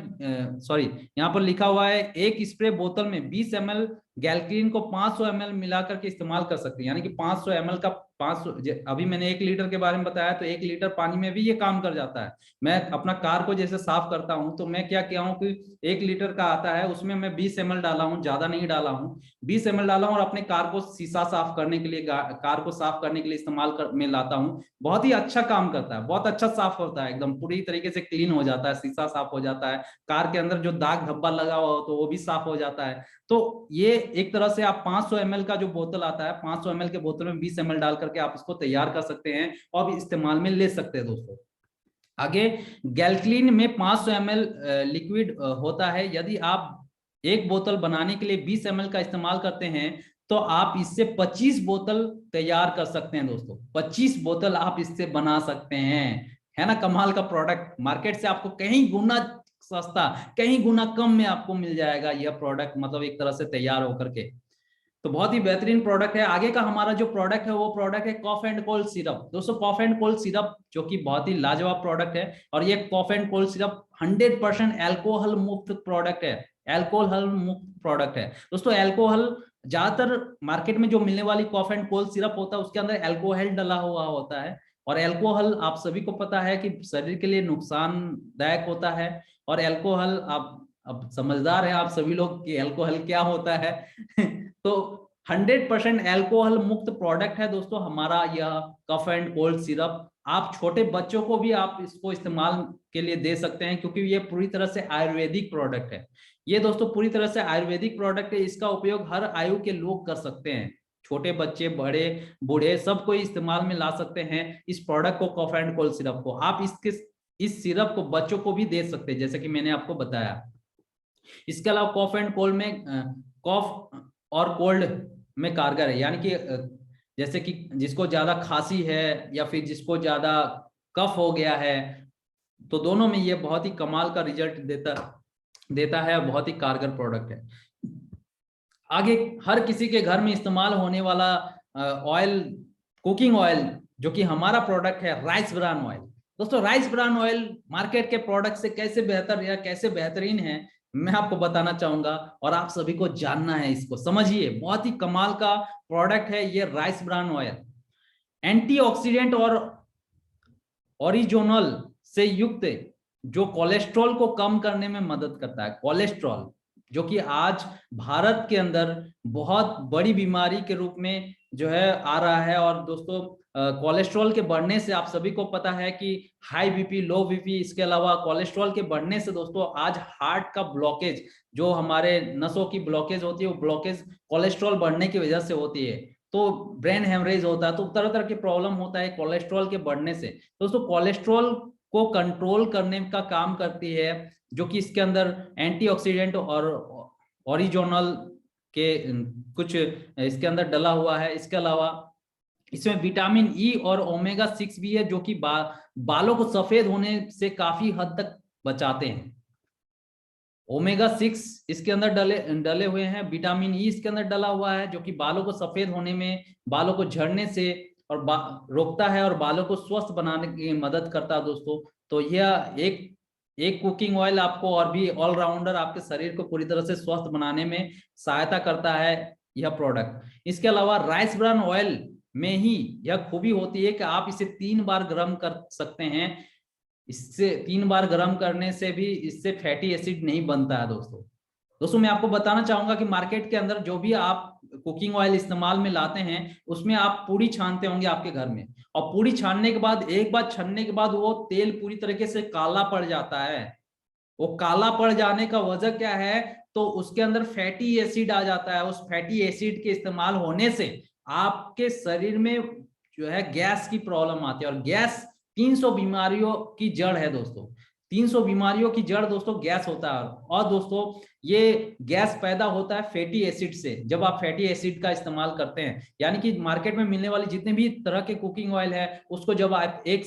S3: सॉरी यहाँ पर लिखा हुआ है एक स्प्रे बोतल में 20 ml गैल्क्लीन को 500 ml मिला करके इस्तेमाल कर सकते हैं। यानी कि 500 ml का 500, अभी मैंने 1 लीटर के बारे में बताया, तो 1 लीटर पानी में भी ये काम कर जाता है। मैं अपना कार को जैसे साफ करता हूं तो मैं क्या किया हूं कि 1 लीटर का आता है उसमें मैं 20 ml डाला हूं, ज्यादा नहीं डाला हूं, 20 ml डाला हूं और अपने कार को शीशा साफ करने के लिए, कार को साफ करने के लिए में लाता हूं। बहुत ही अच्छा काम करता है, बहुत अच्छा साफ होता है, एकदम पूरी तरीके से क्लीन हो जाता है, शीशा साफ हो जाता है, कार के अंदर जो दाग धब्बा लगा हुआ हो तो वो भी साफ हो जाता है। तो ये एक तरह से आप 500 ml का जो बोतल आता है, 500 ml के बोतल में 20 ml डाल करके आप इसको तैयार कर सकते हैं और इस्तेमाल में ले सकते हैं दोस्तों। आगे, गैल्क्लीन में 500 ml लिक्विड होता है। यदि आप एक बोतल बनाने के लिए 20 ml का इस्तेमाल करते हैं तो आप इससे 25 बोतल तैयार कर सकते हैं दोस्तों। 25 बोतल आप इससे बना सकते हैं। है ना कमाल का प्रोडक्ट। मार्केट से आपको कहीं गुना सस्ता, कहीं गुना कम में आपको मिल जाएगा यह प्रोडक्ट, मतलब एक तरह से तैयार होकर के। तो बहुत ही बेहतरीन प्रोडक्ट है। आगे का हमारा जो प्रोडक्ट है वो प्रोडक्ट है कॉफ एंड कोल्ड सिरप। दोस्तों कॉफ एंड कोल्ड सिरप जो कि बहुत ही लाजवाब प्रोडक्ट है, और ये cough and cold syrup 100% alcohol मुक्त प्रोडक्ट है, एल्कोहल मुक्त प्रोडक्ट है दोस्तों। एल्कोहल ज्यादातर मार्केट में जो मिलने वाली कॉफ एंड कोल्ड सिरप होता है उसके अंदर एल्कोहल डला हुआ होता है, और एल्कोहल आप सभी को पता है कि शरीर के लिए नुकसानदायक होता है। और एल्कोहल, आप अब समझदार हैं आप सभी लोग कि एल्कोहल क्या होता है तो 100% एल्कोहल मुक्त प्रोडक्ट है दोस्तों हमारा यह कफ एंड कोल्ड सिरप। आप छोटे बच्चों को भी आप इसको इस्तेमाल के लिए दे सकते हैं, क्योंकि ये पूरी तरह से आयुर्वेदिक प्रोडक्ट है। ये दोस्तों पूरी तरह से आयुर्वेदिक प्रोडक्ट है। इसका उपयोग हर आयु के लोग कर सकते हैं, छोटे बच्चे, बड़े, बूढ़े, सब कोई इस्तेमाल में ला सकते हैं इस प्रोडक्ट को, कफ एंड कोल्ड सिरप को। आप इस सिरप को बच्चों को भी दे सकते हैं, जैसे कि मैंने आपको बताया। इसके अलावा कॉफ एंड कोल्ड में, कॉफ और कोल्ड में कारगर है, यानी कि जैसे कि जिसको ज्यादा खांसी है या फिर जिसको ज्यादा कफ हो गया है, तो दोनों में ये बहुत ही कमाल का रिजल्ट देता है और बहुत ही कारगर प्रोडक्ट है। आगे, हर किसी के घर में इस्तेमाल होने वाला ऑयल, कुकिंग ऑयल, जो कि हमारा प्रोडक्ट है राइस ब्रान ऑयल। दोस्तों राइस ब्रान ऑयल मार्केट के प्रोडक्ट से कैसे बेहतर या कैसे बेहतरीन है, मैं आपको बताना चाहूंगा और आप सभी को जानना है। इसको समझिए, बहुत ही कमाल का प्रोडक्ट है ये राइस ब्रान ऑयल। एंटीऑक्सीडेंट और ओरिजोनल से युक्त जो कोलेस्ट्रॉल को कम करने में मदद करता है। कोलेस्ट्रॉल जो कि आज भारत के अंदर बहुत बड़ी बीमारी के रूप में जो है आ रहा है। और दोस्तों कोलेस्ट्रॉल के बढ़ने से आप सभी को पता है कि हाई बीपी, लो बीपी, इसके अलावा कोलेस्ट्रॉल के बढ़ने से दोस्तों आज हार्ट का ब्लॉकेज, जो हमारे नसों की ब्लॉकेज होती है, वो ब्लॉकेज कोलेस्ट्रॉल बढ़ने की वजह से होती है। तो ब्रेन हेमरेज होता है, तो तरह तरह के प्रॉब्लम होता है कोलेस्ट्रॉल के बढ़ने से। दोस्तों कोलेस्ट्रॉल को कंट्रोल करने का काम करती है, जो कि इसके अंदर एंटीऑक्सीडेंट और ओरिजिनल के कुछ इसके अंदर डला हुआ है। इसके अलावा इसमें विटामिन ई और ओमेगा 6 भी है, जो कि बालों को सफेद होने से काफी हद तक बचाते हैं। ओमेगा 6 इसके अंदर डले हुए हैं, विटामिन ई इसके अंदर डला हुआ है, जो कि बालों को सफेद होने में, बालों को झड़ने से और रोकता है और बालों को स्वस्थ बनाने की मदद करता है दोस्तों। तो यह एक कुकिंग ऑयल आपको और भी ऑलराउंडर आपके शरीर को पूरी तरह से स्वस्थ बनाने में सहायता करता है यह प्रोडक्ट। इसके अलावा राइस ब्रान ऑयल में ही यह खूबी होती है कि आप इसे 3 बार गर्म कर सकते हैं। इससे 3 बार गर्म करने से भी इससे फैटी एसिड नहीं बनता है दोस्तों मैं आपको बताना चाहूंगा कि मार्केट के अंदर जो भी आप कुकिंग ऑयल इस्तेमाल में लाते हैं, उसमें आप पूरी छानते होंगे आपके घर में, और पूरी छानने के बाद, एक बार छानने के बाद वो तेल पूरी तरीके से काला पड़ जाता है। वो काला पड़ जाने का वजह क्या है? तो उसके अंदर फैटी एसिड आ जाता है। उस फैटी एसिड के इस्तेमाल होने से आपके शरीर में जो है गैस की प्रॉब्लम आती है, और गैस 300 बीमारियों की जड़ है दोस्तों। 300 बीमारियों की जड़ दोस्तों गैस होता है। और दोस्तों ये गैस पैदा होता है फैटी एसिड से, जब आप फैटी एसिड का इस्तेमाल करते हैं। यानी कि मार्केट में मिलने वाली जितने भी तरह के कुकिंग ऑयल है, उसको जब आप एक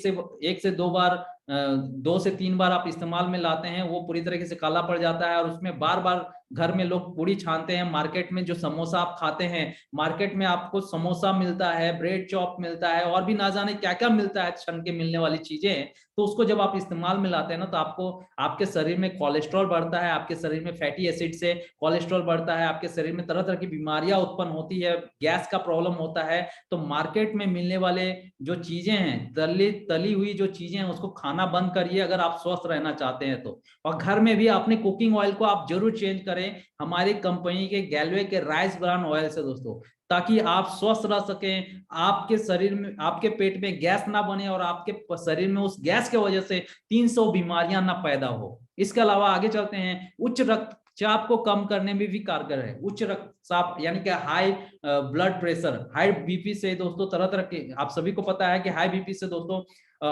S3: से 2 बार, 2 से 3 बार आप इस्तेमाल में लाते हैं, वो पूरी तरीके से काला पड़ जाता है। और उसमें बार बार घर में लोग पूरी छानते हैं। मार्केट में जो समोसा आप खाते हैं, मार्केट में आपको समोसा मिलता है, ब्रेड चॉप मिलता है, और भी ना जाने क्या क्या मिलता है, छन के मिलने वाली चीजें। तो उसको जब आप इस्तेमाल में लाते हैं ना, तो आपको आपके शरीर में कोलेस्ट्रॉल बढ़ता है, आपके शरीर में फैटी एसिड से कोलेस्ट्रॉल बढ़ता है, आपके शरीर में तरह तरह की बीमारियां उत्पन्न होती है, गैस का प्रॉब्लम होता है। तो मार्केट में मिलने वाले जो चीजें हैं, तली हुई जो चीजें हैं, उसको खाना बंद करिए अगर आप स्वस्थ रहना चाहते हैं तो। और घर में भी अपने कुकिंग ऑयल को आप जरूर चेंज करें हमारी कंपनी के गैलवे के राइस ब्रान ऑयल से दोस्तों, ताकि आप स्वस्थ रह सकें, आपके शरीर में, आपके पेट में गैस ना बने, और आपके शरीर में उस गैस की वजह से 300 बीमारियां ना पैदा हो। इसके अलावा आगे चलते हैं, उच्च रक्तचाप को कम करने में भी कारगर है। उच्च रक्तचाप यानी कि high blood pressure, high BP से दोस्तों तरह तरह के, आप सभी को पता है कि हाई बीपी से दोस्तों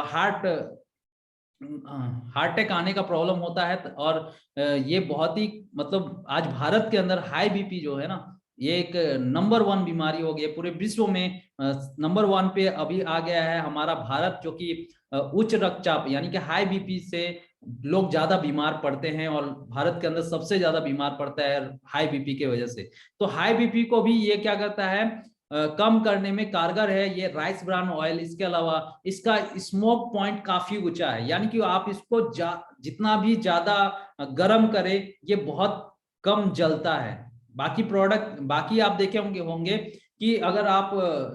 S3: हार्ट अटैक आने का प्रॉब्लम होता है। और ये बहुत ही, मतलब आज भारत के अंदर हाई बीपी जो है ना, ये एक नंबर 1 बीमारी हो गई है। पूरे विश्व में नंबर 1 पे अभी आ गया है हमारा भारत, जो कि उच्च रक्तचाप यानी कि हाई बीपी से लोग ज्यादा बीमार पड़ते हैं, और भारत के अंदर सबसे ज्यादा बीमार पड़ता है हाई बीपी के वजह से। तो हाई बीपी को भी ये क्या करता है, कम करने में कारगर है ये राइस ब्रान ऑयल। इसके अलावा इसका स्मोक पॉइंट काफी ऊंचा है, यानी कि आप इसको जितना भी ज्यादा गर्म करें, ये बहुत कम जलता है। बाकी आप देखे होंगे कि अगर आप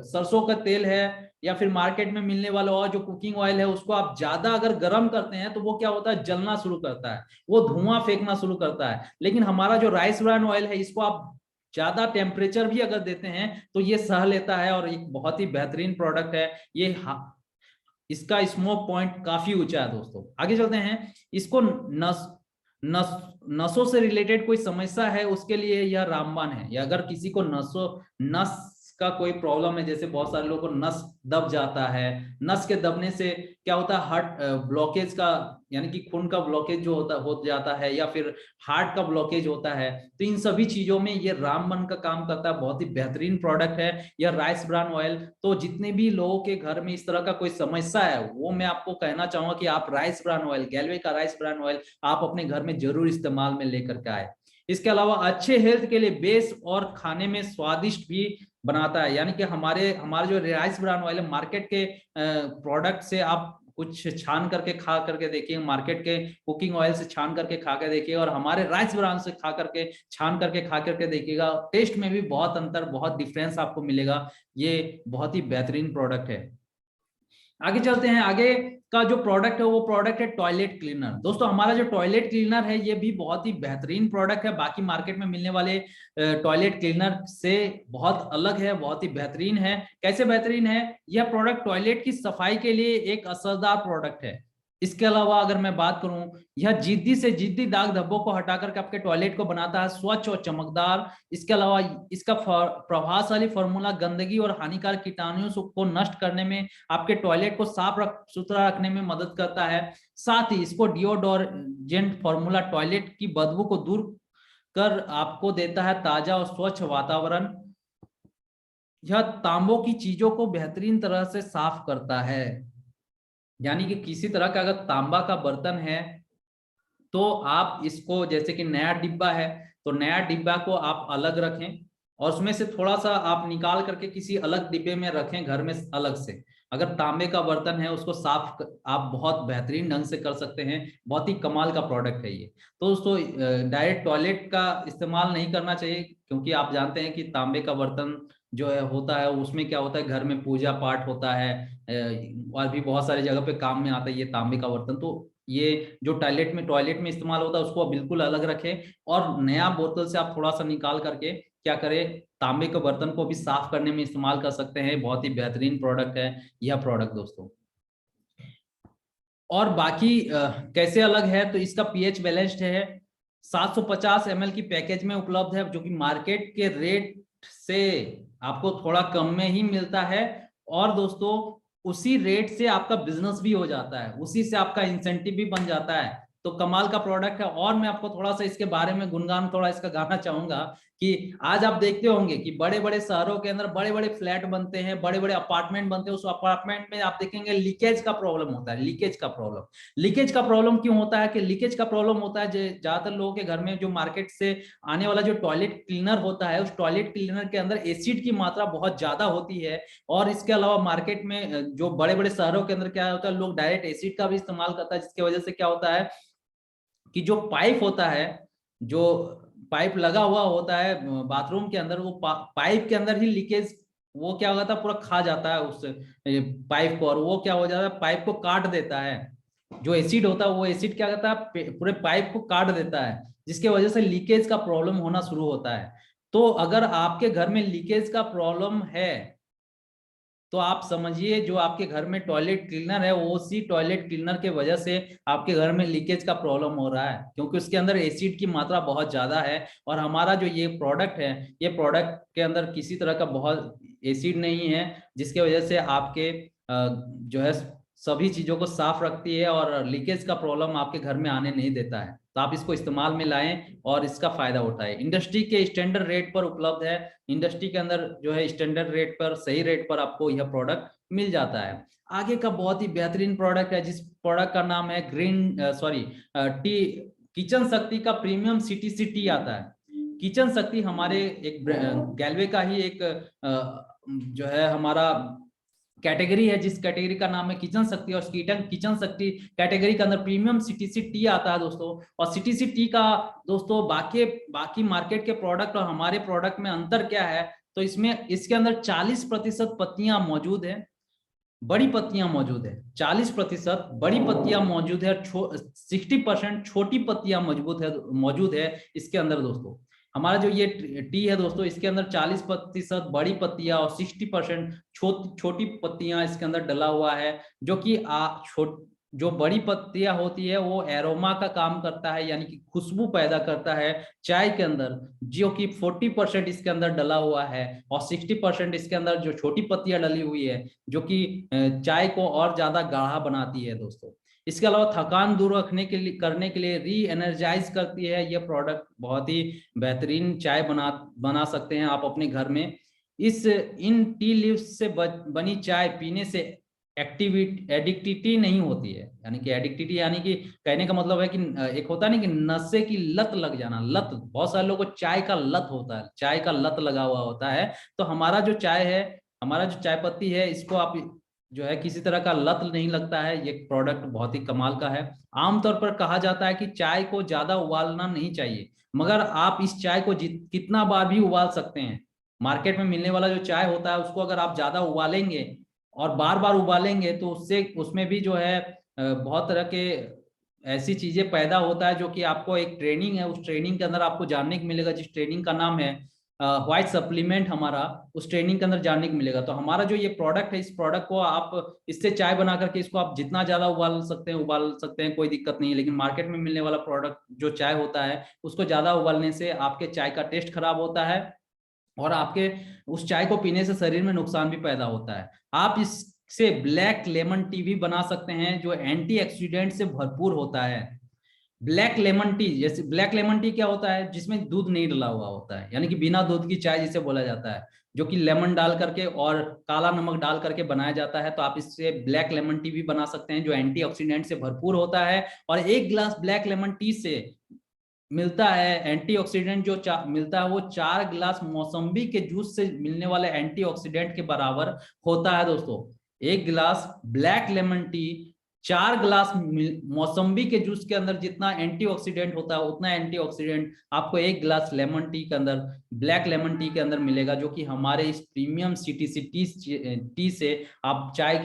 S3: सरसों का तेल है या फिर मार्केट में मिलने वाला और जो कुकिंग ऑयल है, उसको आप ज्यादा अगर गर्म करते हैं तो वो क्या होता है, जलना शुरू करता है, वो धुआं फेंकना शुरू करता है। लेकिन हमारा जो राइस ब्रान ऑयल है, इसको आप ज्यादा टेम्परेचर भी अगर देते हैं तो ये सह लेता है, और एक बहुत ही बेहतरीन प्रोडक्ट है ये। इसका स्मोक पॉइंट काफी ऊंचा है दोस्तों। आगे चलते हैं, इसको नसों से रिलेटेड कोई समस्या है, उसके लिए यह रामबाण है। या अगर किसी को नस का कोई प्रॉब्लम है, जैसे बहुत सारे लोगों को नस दब जाता है, नस के दबने से क्या होता है, हार्ट ब्लॉकेज का, यानी कि खून का ब्लॉकेज जो हो जाता है, या फिर हार्ट का ब्लॉकेज होता है। तो इन सभी चीजों में ये रामबाण का काम करता है। बहुत ही बेहतरीन प्रोडक्ट है यह राइस ब्रान ऑयल। तो जितने भी लोगों के घर में इस तरह का कोई समस्या है, वो मैं आपको कहना चाहूंगा कि आप राइस ब्रान ऑयल, गैलवे का राइस ब्रान ऑयल आप अपने घर में जरूर इस्तेमाल में लेकर के आए। इसके अलावा अच्छे हेल्थ के लिए बेस और खाने में स्वादिष्ट भी बनाता है। यानी कि हमारे जो राइस ब्रान ऑयल है, मार्केट के प्रोडक्ट से आप कुछ छान करके खा करके देखिए, मार्केट के कुकिंग ऑयल से छान करके खा के देखिए, और हमारे राइस ब्रांड से खा करके छान करके खा करके देखिएगा, टेस्ट में भी बहुत अंतर, बहुत डिफरेंस आपको मिलेगा। ये बहुत ही बेहतरीन प्रोडक्ट है। आगे चलते हैं। आगे का जो प्रोडक्ट है वो प्रोडक्ट है टॉयलेट क्लीनर। दोस्तों हमारा जो टॉयलेट क्लीनर है ये भी बहुत ही बेहतरीन प्रोडक्ट है, बाकी मार्केट में मिलने वाले टॉयलेट क्लीनर से बहुत अलग है, बहुत ही बेहतरीन है। कैसे बेहतरीन है? यह प्रोडक्ट टॉयलेट की सफाई के लिए एक असरदार प्रोडक्ट है। इसके अलावा अगर मैं बात करूं, यह जिद्दी से जिद्दी दाग धब्बों को हटाकर के आपके टॉयलेट को बनाता है स्वच्छ और चमकदार। इसके अलावा इसका प्रभावशाली फॉर्मूला गंदगी और हानिकारक कीटाणुओं को नष्ट करने में, आपके टॉयलेट को साफ सुथरा रखने में मदद करता है। साथ ही इसको डिओडोरेंट फॉर्मूला टॉयलेट की बदबू को दूर कर आपको देता है ताजा और स्वच्छ वातावरण। यह तांबों की चीजों को बेहतरीन तरह से साफ करता है, यानी कि किसी तरह का अगर तांबा का बर्तन है तो आप इसको, जैसे कि नया डिब्बा है तो नया डिब्बा को आप अलग रखें और उसमें से थोड़ा सा आप निकाल करके किसी अलग डिब्बे में रखें घर में अलग से। अगर तांबे का बर्तन है उसको साफ आप बहुत बेहतरीन ढंग से कर सकते हैं। बहुत ही कमाल का प्रोडक्ट है ये। तो दोस्तों डायरेक्ट टॉयलेट का इस्तेमाल नहीं करना चाहिए, क्योंकि आप जानते हैं कि तांबे का बर्तन जो है होता है उसमें क्या होता है, घर में पूजा पाठ होता है और भी बहुत सारी जगह पे काम में आता है ये तांबे का बर्तन। तो ये जो टॉयलेट में इस्तेमाल होता है उसको बिल्कुल अलग रखें, और नया बोतल से आप थोड़ा सा निकाल करके क्या करें, तांबे के बर्तन को भी साफ करने में इस्तेमाल कर सकते हैं। बहुत ही बेहतरीन प्रोडक्ट है यह प्रोडक्ट दोस्तों। और बाकी कैसे अलग है, तो इसका पीएच बैलेंस्ड है, 750 ml की पैकेज में उपलब्ध है, जो कि मार्केट के रेट से आपको थोड़ा कम में ही मिलता है। और दोस्तों उसी रेट से आपका बिजनेस भी हो जाता है, उसी से आपका इंसेंटिव भी बन जाता है। तो कमाल का प्रोडक्ट है। और मैं आपको थोड़ा सा इसके बारे में गुणगान थोड़ा इसका गाना चाहूंगा कि आज आप देखते होंगे कि बड़े बड़े शहरों के अंदर बड़े बड़े फ्लैट बनते हैं, बड़े बड़े अपार्टमेंट बनते हैं, उस अपार्टमेंट में आप देखेंगे लीकेज का प्रॉब्लम होता है। लीकेज का प्रॉब्लम क्यों होता है? कि लीकेज का प्रॉब्लम होता है ज्यादातर लोगों के घर में जो मार्केट से आने वाला जो टॉयलेट क्लीनर होता है, उस टॉयलेट क्लीनर के अंदर एसिड की मात्रा बहुत ज्यादा होती है। और इसके अलावा मार्केट में जो बड़े बड़े शहरों के अंदर क्या होता है, लोग डायरेक्ट एसिड का भी इस्तेमाल करता है, जिसकी वजह से क्या होता है कि जो पाइप होता है, जो पाइप लगा हुआ होता है बाथरूम के अंदर, वो पाइप के अंदर ही लीकेज वो क्या होता है, पूरा खा जाता है उस पाइप को, और वो क्या हो जाता है, पाइप को काट देता है। जो एसिड होता है वो एसिड क्या करता है, पूरे पाइप को काट देता है, जिसके वजह से लीकेज का प्रॉब्लम होना शुरू होता है। तो अगर आपके घर में लीकेज का प्रॉब्लम है तो आप समझिए जो आपके घर में टॉयलेट क्लीनर है वो उसी टॉयलेट क्लीनर के वजह से आपके घर में लीकेज का प्रॉब्लम हो रहा है, क्योंकि उसके अंदर एसिड की मात्रा बहुत ज्यादा है। और हमारा जो ये प्रोडक्ट है, ये प्रोडक्ट के अंदर किसी तरह का बहुत एसिड नहीं है, जिसके वजह से आपके जो है सभी चीजों को साफ रखती है और लीकेज का प्रॉब्लम आपके घर में आने नहीं देता है। तो आप इसको इस्तेमाल में लाएं और इसका फायदा उठाएं। इंडस्ट्री के स्टैंडर्ड रेट पर उपलब्ध है। इंडस्ट्री के अंदर जो है स्टैंडर्ड रेट पर, सही रेट पर आपको यह प्रोडक्ट मिल जाता है। आगे का बहुत ही बेहतरीन प्रोडक्ट है, जिस प्रोडक्ट का नाम है टी किचन शक्ति का प्रीमियम सीटीसी टी आता है। किचन शक्ति हमारे एक गैलवे का ही एक जो है हमारा कैटेगरी है, जिस कैटेगरी का नाम है किचन शक्ति, और किचन शक्ति कैटेगरी के अंदर प्रीमियम सीटीसी टी आता है दोस्तों। और सीटीसी टी का दोस्तों बाकी मार्केट के प्रोडक्ट और हमारे प्रोडक्ट में अंतर क्या है, तो इसमें इसके अंदर 40% पत्तियां मौजूद है, बड़ी पत्तियां मौजूद है, 40% बड़ी पत्तियां मौजूद है, 60% छोटी पत्तियां मौजूद है इसके अंदर दोस्तों। हमारा जो ये टी है दोस्तों, इसके अंदर 40% बड़ी पत्तियां और 60% छोटी पत्तियां इसके अंदर डला हुआ है। जो कि जो बड़ी पत्तियां होती है वो एरोमा का काम करता है, यानी कि खुशबू पैदा करता है चाय के अंदर, जो कि 40% इसके अंदर डला हुआ है। और 60% इसके अंदर जो छोटी पत्तियां डली हुई है, जो कि चाय को और ज्यादा गाढ़ा बनाती है दोस्तों। इसके अलावा थकान दूर करने के लिए री एनर्जाइज करती है ये प्रोडक्ट। बहुत ही बेहतरीन चाय बना सकते हैं आप अपने घर में। इन टी लीव्स से बनी चाय पीने से एडिक्टिविटी नहीं होती है, यानी कि एडिक्टिविटी यानी कि कहने का मतलब है कि एक होता नहीं कि नशे की लत लग जाना। लत, बहुत सारे लोगों को चाय का लत होता है, चाय का लत लगा हुआ होता है। तो हमारा जो चाय है, हमारा जो चाय पत्ती है, इसको आप जो है किसी तरह का लत नहीं लगता है। ये प्रोडक्ट बहुत ही कमाल का है। आमतौर पर कहा जाता है कि चाय को ज्यादा उबालना नहीं चाहिए, मगर आप इस चाय को कितना बार भी उबाल सकते हैं। मार्केट में मिलने वाला जो चाय होता है उसको अगर आप ज्यादा उबालेंगे और बार बार उबालेंगे तो उससे उसमें भी जो है बहुत तरह के ऐसी चीजें पैदा होता है, जो कि आपको एक ट्रेनिंग है, उस ट्रेनिंग के अंदर आपको जानने को मिलेगा, जिस ट्रेनिंग का नाम है व्हाइट सप्लीमेंट। हमारा उस ट्रेनिंग के अंदर जानने को मिलेगा। तो हमारा जो ये प्रोडक्ट है, इस प्रोडक्ट को आप इससे चाय बना करके इसको आप जितना ज्यादा उबाल सकते हैं, कोई दिक्कत नहीं है। लेकिन मार्केट में मिलने वाला प्रोडक्ट जो चाय होता है उसको ज्यादा उबालने से आपके चाय का टेस्ट खराब होता है और आपके उस चाय को पीने से शरीर में नुकसान भी पैदा होता है। आप इससे ब्लैक लेमन टी भी बना सकते हैं, जो एंटीऑक्सीडेंट से भरपूर होता है। ब्लैक लेमन टी, जैसे ब्लैक लेमन टी क्या होता है, जिसमें दूध नहीं डला हुआ होता है, यानी कि बिना दूध की चाय जिसे बोला जाता है, जो कि लेमन डाल करके और काला नमक डाल करके बनाया जाता है। तो आप इससे ब्लैक लेमन टी भी बना सकते हैं, जो एंटीऑक्सीडेंट से भरपूर होता है। और एक गिलास ब्लैक लेमन टी से मिलता है एंटीऑक्सीडेंट जो मिलता है वो 4 गिलास मौसम्बी के जूस से मिलने वाले एंटीऑक्सीडेंट के बराबर होता है दोस्तों। एक गिलास ब्लैक लेमन टी 4 गिलास मौसम्बी के जूस के अंदर जितना एंटीऑक्सीडेंट होता है उतना एंटीऑक्सीडेंट आपको एक गिलास लेमन टी के अंदर, ब्लैक लेमन टी के अंदर मिलेगा, जो कि हमारे इस प्रीमियम सीटीसी टी से आप चाय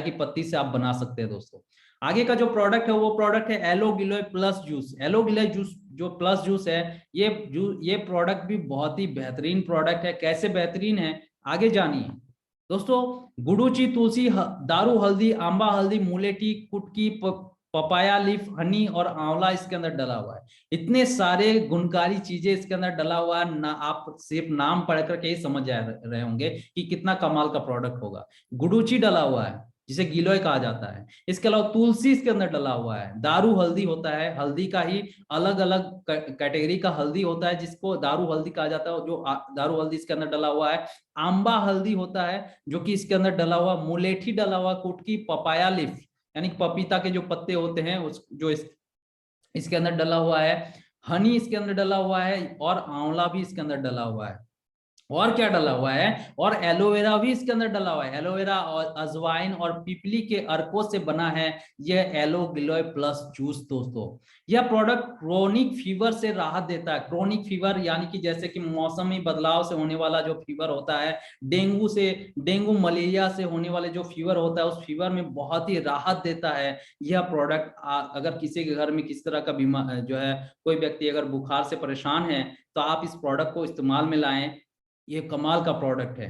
S3: की पत्ती से आप बना सकते हैं दोस्तों। आगे का जो प्रोडक्ट है वो प्रोडक्ट है एलो गिलोय प्लस जूस। एलो गिलोय जूस जो प्लस जूस है, ये प्रोडक्ट भी बहुत ही बेहतरीन प्रोडक्ट है। कैसे बेहतरीन है आगे जानिए दोस्तों। गुडुची, तुलसी, दारू हल्दी, आंबा हल्दी, मुलेठी, कुटकी, पपाया लीफ, हनी और आंवला इसके अंदर डला हुआ है। इतने सारे गुणकारी चीजें इसके अंदर डला हुआ है ना, आप सिर्फ नाम पढ़ करके ही समझ जा रहे होंगे कि कितना कमाल का प्रोडक्ट होगा। गुडुची डला हुआ है जिसे गिलोय कहा जाता है। इसके अलावा तुलसी इसके अंदर डला हुआ है। दारू हल्दी होता है, हल्दी का ही अलग अलग कैटेगरी का हल्दी होता है जिसको दारू हल्दी कहा जाता है, जो दारू हल्दी इसके अंदर डला हुआ है। आंबा हल्दी होता है जो कि इसके अंदर डला हुआ। मुलेठी डला हुआ, कुटकी, पपाया लीफ यानी पपीता के जो पत्ते होते हैं उस जो इसके अंदर डला हुआ है। हनी इसके अंदर डला हुआ है और आंवला भी इसके अंदर डला हुआ है। और क्या डला हुआ है, और एलोवेरा भी इसके अंदर डला हुआ है। एलोवेरा और अजवाइन और पिपली के अर्कों से बना है यह एलो गिलोय प्लस जूस दोस्तों। यह प्रोडक्ट क्रोनिक फीवर से राहत देता है। क्रोनिक फीवर यानी कि जैसे कि मौसमी बदलाव से होने वाला जो फीवर होता है, डेंगू मलेरिया से होने वाले जो फीवर होता है, उस फीवर में बहुत ही राहत देता है यह प्रोडक्ट। अगर किसी के घर में किस तरह का बीमार जो है, कोई व्यक्ति अगर बुखार से परेशान है तो आप इस प्रोडक्ट को इस्तेमाल में लाएं। ये कमाल का प्रोडक्ट है।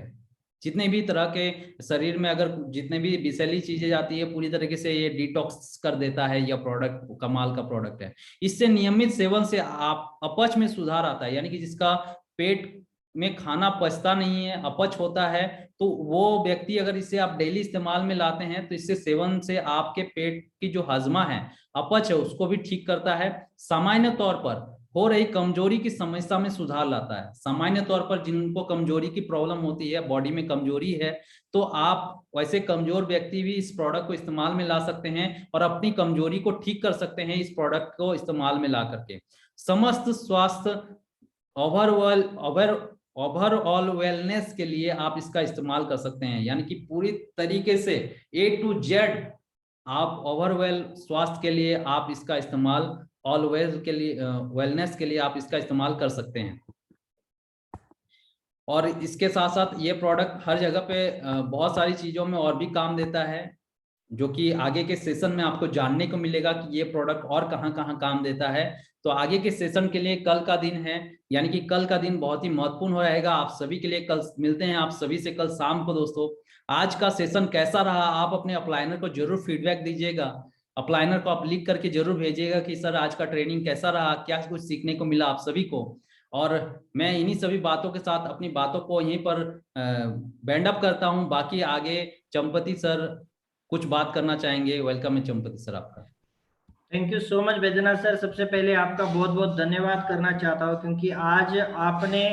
S3: जितने भी तरह के शरीर में अगर जितने भी विषैली चीजें जाती है पूरी तरीके से ये डिटॉक्स कर देता है। यह प्रोडक्ट कमाल का प्रोडक्ट है। इससे नियमित सेवन से आप अपच में सुधार आता है, यानी कि जिसका पेट में खाना पचता नहीं है, अपच होता है, तो वो व्यक्ति अगर इसे आप डेली इस्तेमाल में लाते हैं तो इससे सेवन से आपके पेट की जो हजमा है, अपच है, उसको भी ठीक करता है। सामान्य तौर पर हो रही कमजोरी की समस्या में सुधार लाता है। सामान्य तौर पर जिनको कमजोरी की प्रॉब्लम होती है, बॉडी में कमजोरी है, तो आप वैसे कमजोर व्यक्ति भी इस प्रोडक्ट को इस्तेमाल में ला सकते हैं और अपनी कमजोरी को ठीक कर सकते हैं इस प्रोडक्ट को इस्तेमाल में ला करके। समस्त स्वास्थ्य ओवरऑल वेलनेस के लिए आप इसका इस्तेमाल कर सकते हैं, यानी कि पूरी तरीके से A to Z आप ओवरऑल स्वास्थ्य के लिए आप इसका इस्तेमाल, ऑलवेज के लिए वेलनेस के लिए आप इसका इस्तेमाल कर सकते हैं। और इसके साथ साथ ये प्रोडक्ट हर जगह पे बहुत सारी चीजों में और भी काम देता है, जो कि आगे के सेशन में आपको जानने को मिलेगा कि ये प्रोडक्ट और कहाँ कहाँ काम देता है। तो आगे के सेशन के लिए कल का दिन है, यानी कि कल का दिन बहुत ही महत्वपूर्ण हो रहेगा आप सभी के लिए। कल मिलते हैं आप सभी से कल शाम को दोस्तों। आज का सेशन कैसा रहा, आप अपने अपलाइनर को जरूर फीडबैक दीजिएगा। अपलाइनर को आप लिख करके जरूर भेजिएगा कि सर आज का ट्रेनिंग कैसा रहा, क्या कुछ सीखने को मिला आप सभी को। और मैं इन्हीं सभी बातों के साथ अपनी बातों को यहीं पर बैंड अप करता हूं। बाकी आगे चंपति सर कुछ बात करना चाहेंगे। वेलकम है चंपति सर आपका।
S1: Thank you so much Baidyanath sir. सबसे पहले आपका बहुत बहुत धन्यवाद करना चाहता हूँ, क्योंकि आज आपने